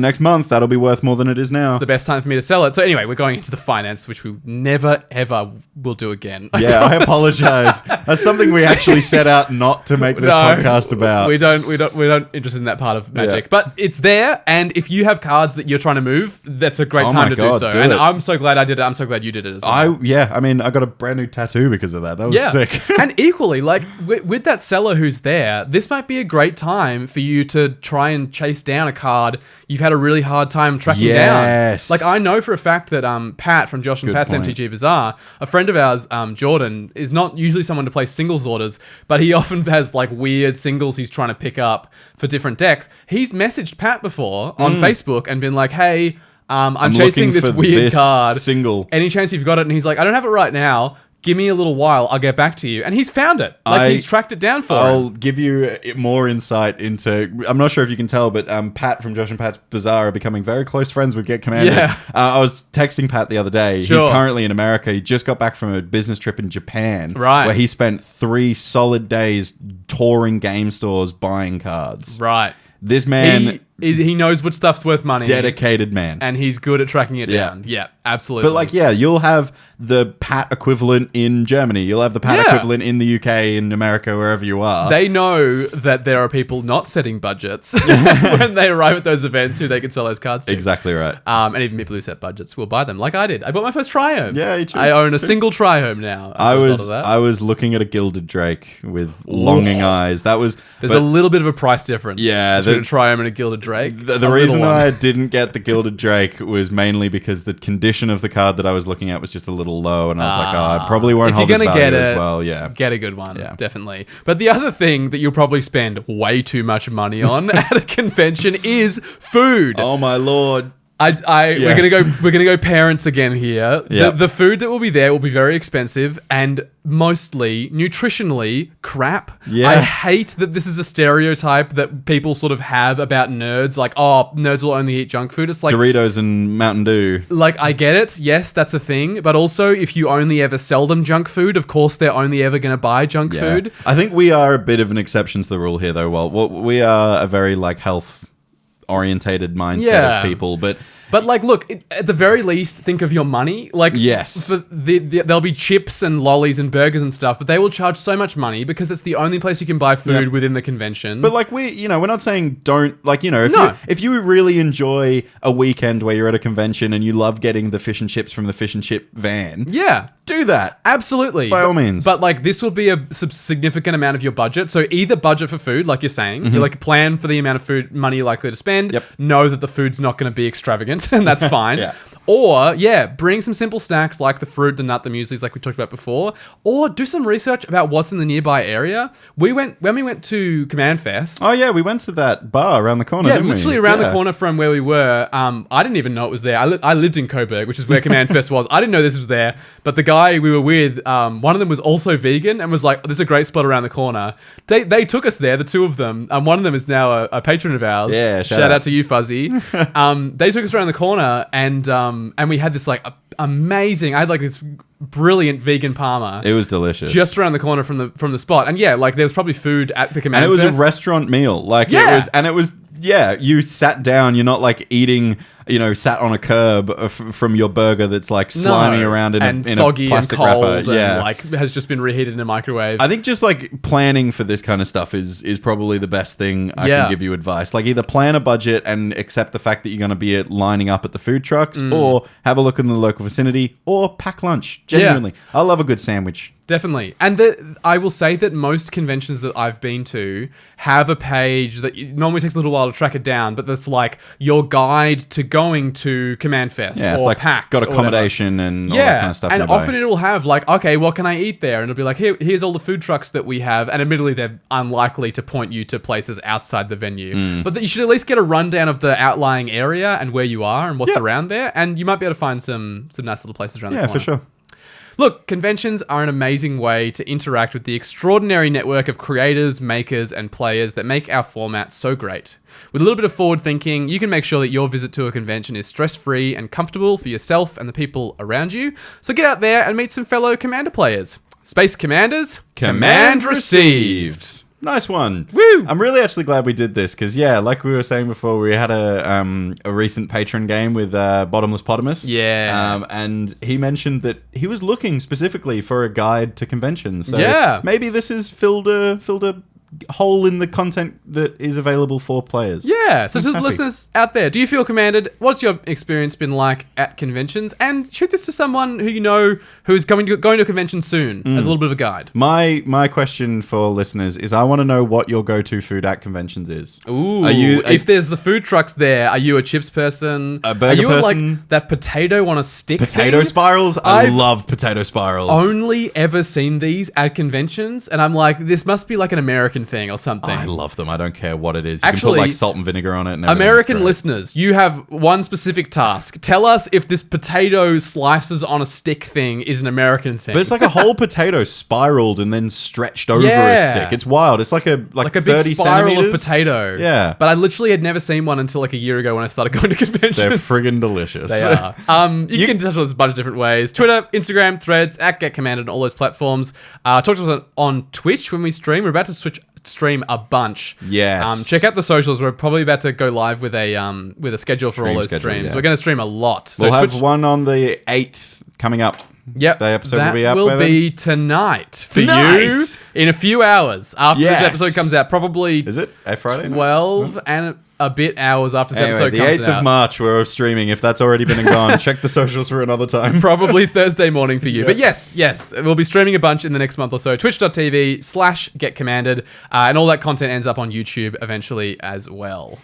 next month, that'll be worth more than it is now. It's the best time for me to sell it. So anyway, we're going into the finance, which we never ever will do again. I apologize. That's something we actually set out not to make this podcast about. We're not interested in that part of Magic, but it's there. And if you have cards that you're trying to move, that's a great time to do so. And I'm so glad I did it. I'm so glad you did it as well. I got a brand new tattoo because of that. That was sick. And equally, like with that seller who's there, this might be a great time for you to try and chase down a card you've had a really hard time tracking down. Like I know for a fact that Pat from Josh and Pat's MTG Bazaar, a friend of ours, Jordan, is not usually someone to play singles orders, but he often has like weird singles he's trying to pick up for different decks. He's messaged Pat before on Facebook and been like, hey, I'm chasing this weird card. Single. Any chance you've got it? And he's like, I don't have it right now. Give me a little while. I'll get back to you. And he's found it. He's tracked it down for I'll give you more insight into... I'm not sure if you can tell, but Pat from Josh and Pat's Bazaar are becoming very close friends with Get Commanded. Yeah. I was texting Pat the other day. He's currently in America. He just got back from a business trip in Japan. Right. Where he spent 3 solid days touring game stores buying cards. Right. This man... He knows what stuff's worth money. Dedicated man. And he's good at tracking it down. Yeah, absolutely. But you'll have the Pat equivalent in Germany. You'll have the Pat equivalent in the UK, in America, wherever you are. They know that there are people not setting budgets when they arrive at those events who they can sell those cards to. Exactly right. And even people who set budgets will buy them, like I did. I bought my first Trihome. Yeah, you too. I own a single Trihome now. I was looking at a Gilded Drake with longing eyes. There's a little bit of a price difference between a Trihome and a Gilded Drake. The reason I didn't get the Gilded Drake was mainly because the condition of the card that I was looking at was just a little low, and I was like, I probably won't hold this value as well. Yeah, get a good one, definitely. But the other thing that you'll probably spend way too much money on at a convention is food. Oh my lord. We're gonna go parents again here. Yep. The food that will be there will be very expensive and mostly nutritionally crap. Yeah. I hate that this is a stereotype that people sort of have about nerds, like, oh, nerds will only eat junk food. It's like Doritos and Mountain Dew. Like, I get it. Yes, that's a thing. But also, if you only ever sell them junk food, of course they're only ever going to buy junk food. I think we are a bit of an exception to the rule here, though. Well, we are a very health orientated mindset of people, but look, at the very least, think of your money. Yes, there'll be chips and lollies and burgers and stuff, but they will charge so much money because it's the only place you can buy food within the convention. But we're not saying don't, if you really enjoy a weekend where you're at a convention and you love getting the fish and chips from the fish and chip van, do that. Absolutely. By all means. But this will be a significant amount of your budget. So either budget for food, like you're saying, you plan for the amount of food money you're likely to spend. Yep. Know that the food's not going to be extravagant, and that's fine. Or, bring some simple snacks like the fruit, the nut, the mueslis like we talked about before. Or do some research about what's in the nearby area. When we went to Command Fest. Oh, yeah, we went to that bar around the corner, didn't we? Literally around the corner from where we were. I didn't even know it was there. I lived in Coburg, which is where Command Fest was. I didn't know this was there. But the guy we were with, one of them was also vegan and was like, this is a great spot around the corner. They took us there, the two of them. One of them is now a patron of ours. Yeah, shout out to you, Fuzzy. They took us around the corner and we had this amazing. I had this brilliant vegan parma. It was delicious. Just around the corner from the spot, and there was probably food at the Command Fest. And it was Fest. a restaurant meal. It was. Yeah, you sat down. You're not eating, sat on a curb from your burger that's slimy around in a soggy plastic and cold wrapper. Yeah, and has just been reheated in a microwave. I think just planning for this kind of stuff is probably the best thing I can give you advice. Either plan a budget and accept the fact that you're going to be lining up at the food trucks, or have a look in the local vicinity, or pack lunch. Genuinely, I love a good sandwich. Definitely. And I will say that most conventions that I've been to have a page that normally takes a little while to track it down, but that's your guide to going to Command Fest or PAX. Got accommodation and all that kind of stuff. And often it'll have okay, what can I eat there? And it'll be here's all the food trucks that we have. And admittedly, they're unlikely to point you to places outside the venue. But you should at least get a rundown of the outlying area and where you are and what's around there. And you might be able to find some nice little places around the corner. Yeah, for sure. Look, conventions are an amazing way to interact with the extraordinary network of creators, makers, and players that make our format so great. With a little bit of forward thinking, you can make sure that your visit to a convention is stress-free and comfortable for yourself and the people around you. So get out there and meet some fellow Commander players. Space Commanders, command received. Nice one. Woo! I'm really actually glad we did this because, yeah, like we were saying before, we had a recent patron game with Bottomless Potamus. Yeah. And he mentioned that he was looking specifically for a guide to conventions. So yeah. maybe this has filled a hole in the content that is available for players. Yeah. So to the listeners out there, do you feel commanded? What's your experience been like at conventions? And shoot this to someone who you know who's going to a convention soon as a little bit of a guide. My question for listeners is I want to know what your go-to food at conventions is. Ooh. If there's the food trucks there, are you a chips person? A burger person? Like that potato on a stick Potato thing? spirals? I love potato spirals. Only ever seen these at conventions, and I'm like, this must be like an American thing or something. I love them. I don't care what it is. You Actually, can put like salt and vinegar on it. And American listeners, you have one specific task. Tell us if this potato slices on a stick thing is an American thing. But it's like a whole potato spiraled and then stretched over a stick. It's wild. It's like a 30 big spiral centimeters of potato. Yeah. But I literally had never seen one until like a year ago when I started going to conventions. They're friggin' delicious. They are. You can touch us a bunch of different ways. Twitter, Instagram, Threads, @GetCommanded on all those platforms. Talk to us on Twitch when we stream. We're about to stream a bunch. Yes. Check out the socials. We're probably about to go live with a schedule for all those streams. Yeah. We're going to stream a lot. So we'll have one on the 8th coming up. Yep. The episode will be up. That will be tonight for you in a few hours after this episode comes out. Probably. Is it a Friday? 12 and a bit hours after this episode comes out. The 8th of March, we're streaming. If that's already been and gone, check the socials for another time. Probably Thursday morning for you. But yes, we'll be streaming a bunch in the next month or so. Twitch.tv/GetCommanded. And all that content ends up on YouTube eventually as well.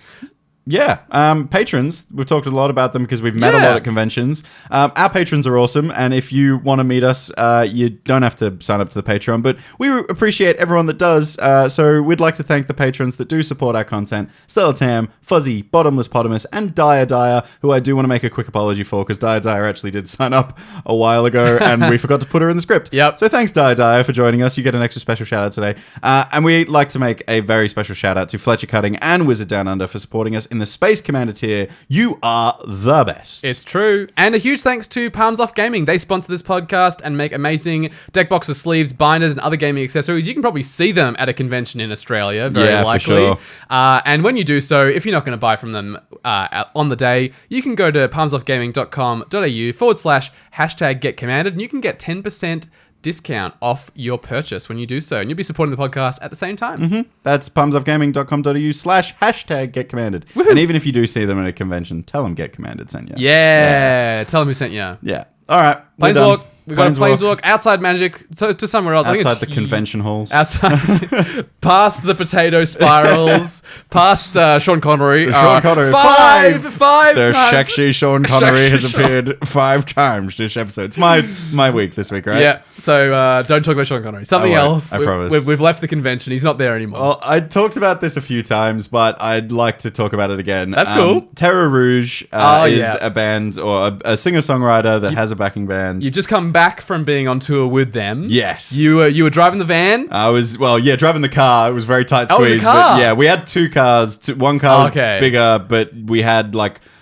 Yeah. Patrons, we've talked a lot about them because we've met a lot at conventions. Our patrons are awesome. And if you want to meet us, you don't have to sign up to the Patreon, but we appreciate everyone that does. So we'd like to thank the patrons that do support our content. Stella Tam, Fuzzy, Bottomless Potamus, and Dyer, who I do want to make a quick apology for because Dyer actually did sign up a while ago and we forgot to put her in the script. Yep. So thanks, Dyer, for joining us. You get an extra special shout out today. And we'd like to make a very special shout out to Fletcher Cutting and Wizard Down Under for supporting us in the Space Commander tier. You are the best. It's true. And a huge thanks to Palms Off Gaming. They sponsor this podcast and make amazing deck boxes, sleeves, binders, and other gaming accessories. You can probably see them at a convention in Australia, very likely. For sure. And when you do so, if you're not going to buy from them on the day, you can go to palmsoffgaming.com.au/#GetCommanded and you can get 10% discount off your purchase when you do so, and you'll be supporting the podcast at the same time. Mm-hmm. That's palmsoffgaming.com.au/#GetCommanded. And even if you do see them at a convention, tell them Get Commanded sent you. Yeah. Tell them who sent you. Yeah. All right. Planeswalk. We've got a Planeswalk outside Magic to somewhere else. Outside the convention halls. Outside, past the potato spirals, past Sean Connery. Sean Connery. Five The times. sexy Sean Connery has appeared 5 times this episode. It's my week this week, right? Yeah. So don't talk about Sean Connery. Something else. I promise. We've left the convention. He's not there anymore. Well, I talked about this a few times, but I'd like to talk about it again. That's cool. Terra Rouge is a band or a singer-songwriter that has a backing band. You've just come back from being on tour with them. Yes. You were driving the van? I was, driving the car. It was very tight squeeze. Car. But yeah, we had 2 cars. One car was bigger, but we had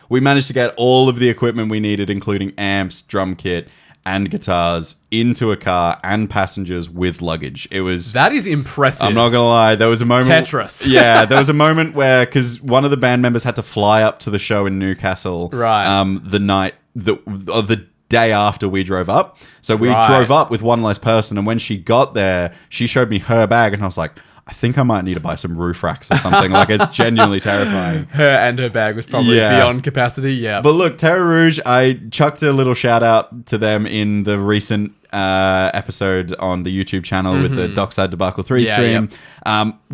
we managed to get all of the equipment we needed, including amps, drum kit, and guitars into a car and passengers with luggage. That is impressive. I'm not going to lie. There was a moment. Tetris. Yeah, there was a moment where, because one of the band members had to fly up to the show in Newcastle. Right. The night, the day after we drove up. So we drove up with one less person. And when she got there, she showed me her bag. And I was like, I think I might need to buy some roof racks or something. It's genuinely terrifying. Her and her bag was probably beyond capacity. Yeah. But look, Terra Rouge, I chucked a little shout out to them in the recent episode on the YouTube channel with the Dockside Debacle 3 stream.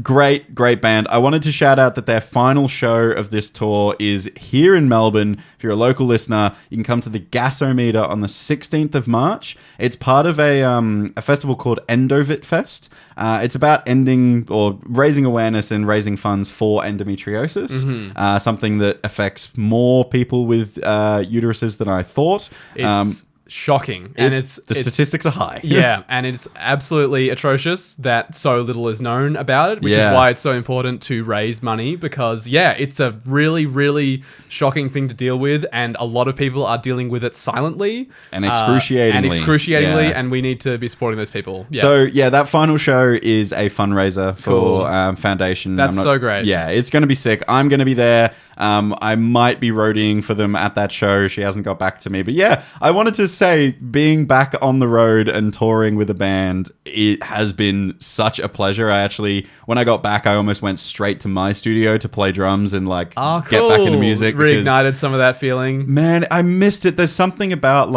Great band. I wanted to shout out that their final show of this tour is here in Melbourne. If you're a local listener, you can come to the Gasometer on the 16th of March. It's part of a festival called Endovit Fest. It's about ending or raising awareness and raising funds for endometriosis, something that affects more people with uteruses than I thought. It's shocking. And The statistics are high. Yeah, and it's absolutely atrocious that so little is known about it, which is why it's so important to raise money because, it's a really, really shocking thing to deal with, and a lot of people are dealing with it silently. And excruciatingly. And we need to be supporting those people. Yeah. So, that final show is a fundraiser for Foundation. That's so great. Yeah, it's going to be sick. I'm going to be there. I might be roadieing for them at that show. She hasn't got back to me. But I wanted to say, being back on the road and touring with a band, it has been such a pleasure. I actually, when I got back, I almost went straight to my studio to play drums and get back into music. Reignited some of that feeling. Man, I missed it. There's something about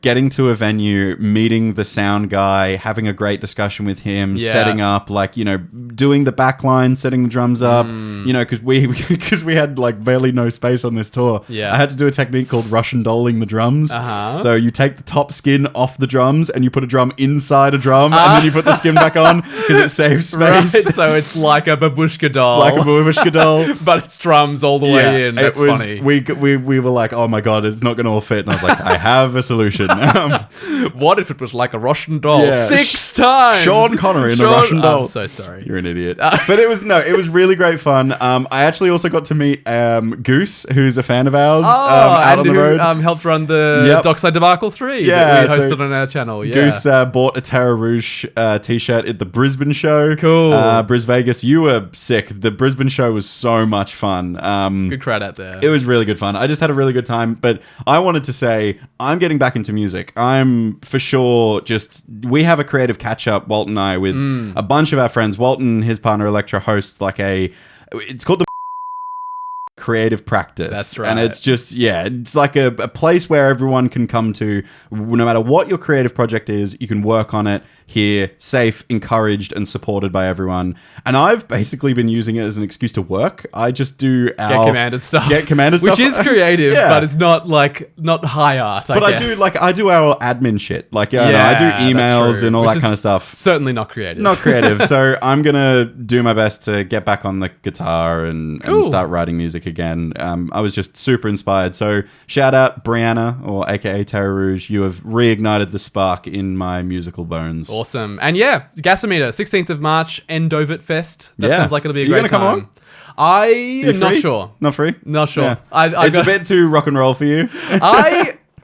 getting to a venue, meeting the sound guy, having a great discussion with him, setting up, doing the back line, setting the drums up, because we had barely no space on this tour. Yeah. I had to do a technique called Russian doling the drums. So you take the top skin off the drums and you put a drum inside a drum and then you put the skin back on because it saves space. Right, so it's like a babushka doll. But it's drums all the way in. That's funny. We were like, oh my God, it's not going to all fit. And I was like, I have a solution. What if it was like a Russian doll? 6 times! Sean Connery in a Russian doll. I'm so sorry. You're an idiot. But it was really great fun. I actually also got to meet Goose, who's a fan of ours, out on the road. Helped run the Dockside Debacle 3 that we hosted on our channel. Yeah. Goose bought a Terra Rouge t-shirt at the Brisbane show. Cool. Bris Vegas, you were sick. The Brisbane show was so much fun. Good crowd out there. It was really good fun. I just had a really good time. But I wanted to say, I'm getting back into music. I'm for sure we have a creative catch-up, Walt and I, with a bunch of our friends. Walt and his partner Electra hosts it's called the creative practice. That's right. And it's just, it's like a place where everyone can come to, no matter what your creative project is, you can work on it here, safe, encouraged, and supported by everyone. And I've basically been using it as an excuse to work. I just do Get commanded stuff. Which is creative, but it's not high art, I guess. I do our admin shit. I do emails and all that kind of stuff. Certainly not creative. Not creative. So I'm going to do my best to get back on the guitar and start writing music again. I was just super inspired. So shout out Brianna, or aka Terra Rouge. You have reignited the spark in my musical bones. Awesome. And Gasometer, 16th of March, Endovit Fest. That sounds like it'll be a great time. Come along? I am not sure. Not free? Not sure. Yeah. It's a bit too rock and roll for you.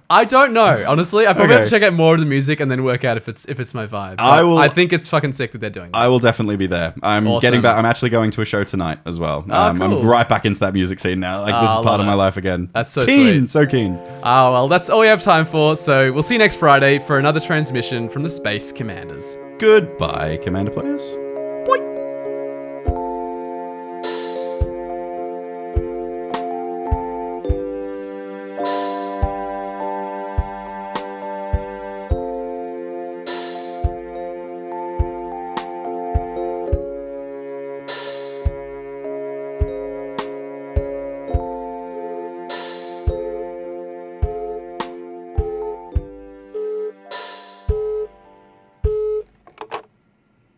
I don't know, honestly. I probably have to check out more of the music and then work out if it's my vibe. I think it's fucking sick that they're doing that. I will definitely be there. I'm getting back. I'm actually going to a show tonight as well. Cool. I'm right back into that music scene now. This is part of my life again. That's so keen, sweet. so keen. Oh, well, that's all we have time for. So we'll see you next Friday for another transmission from the Space Commanders. Goodbye, Commander players.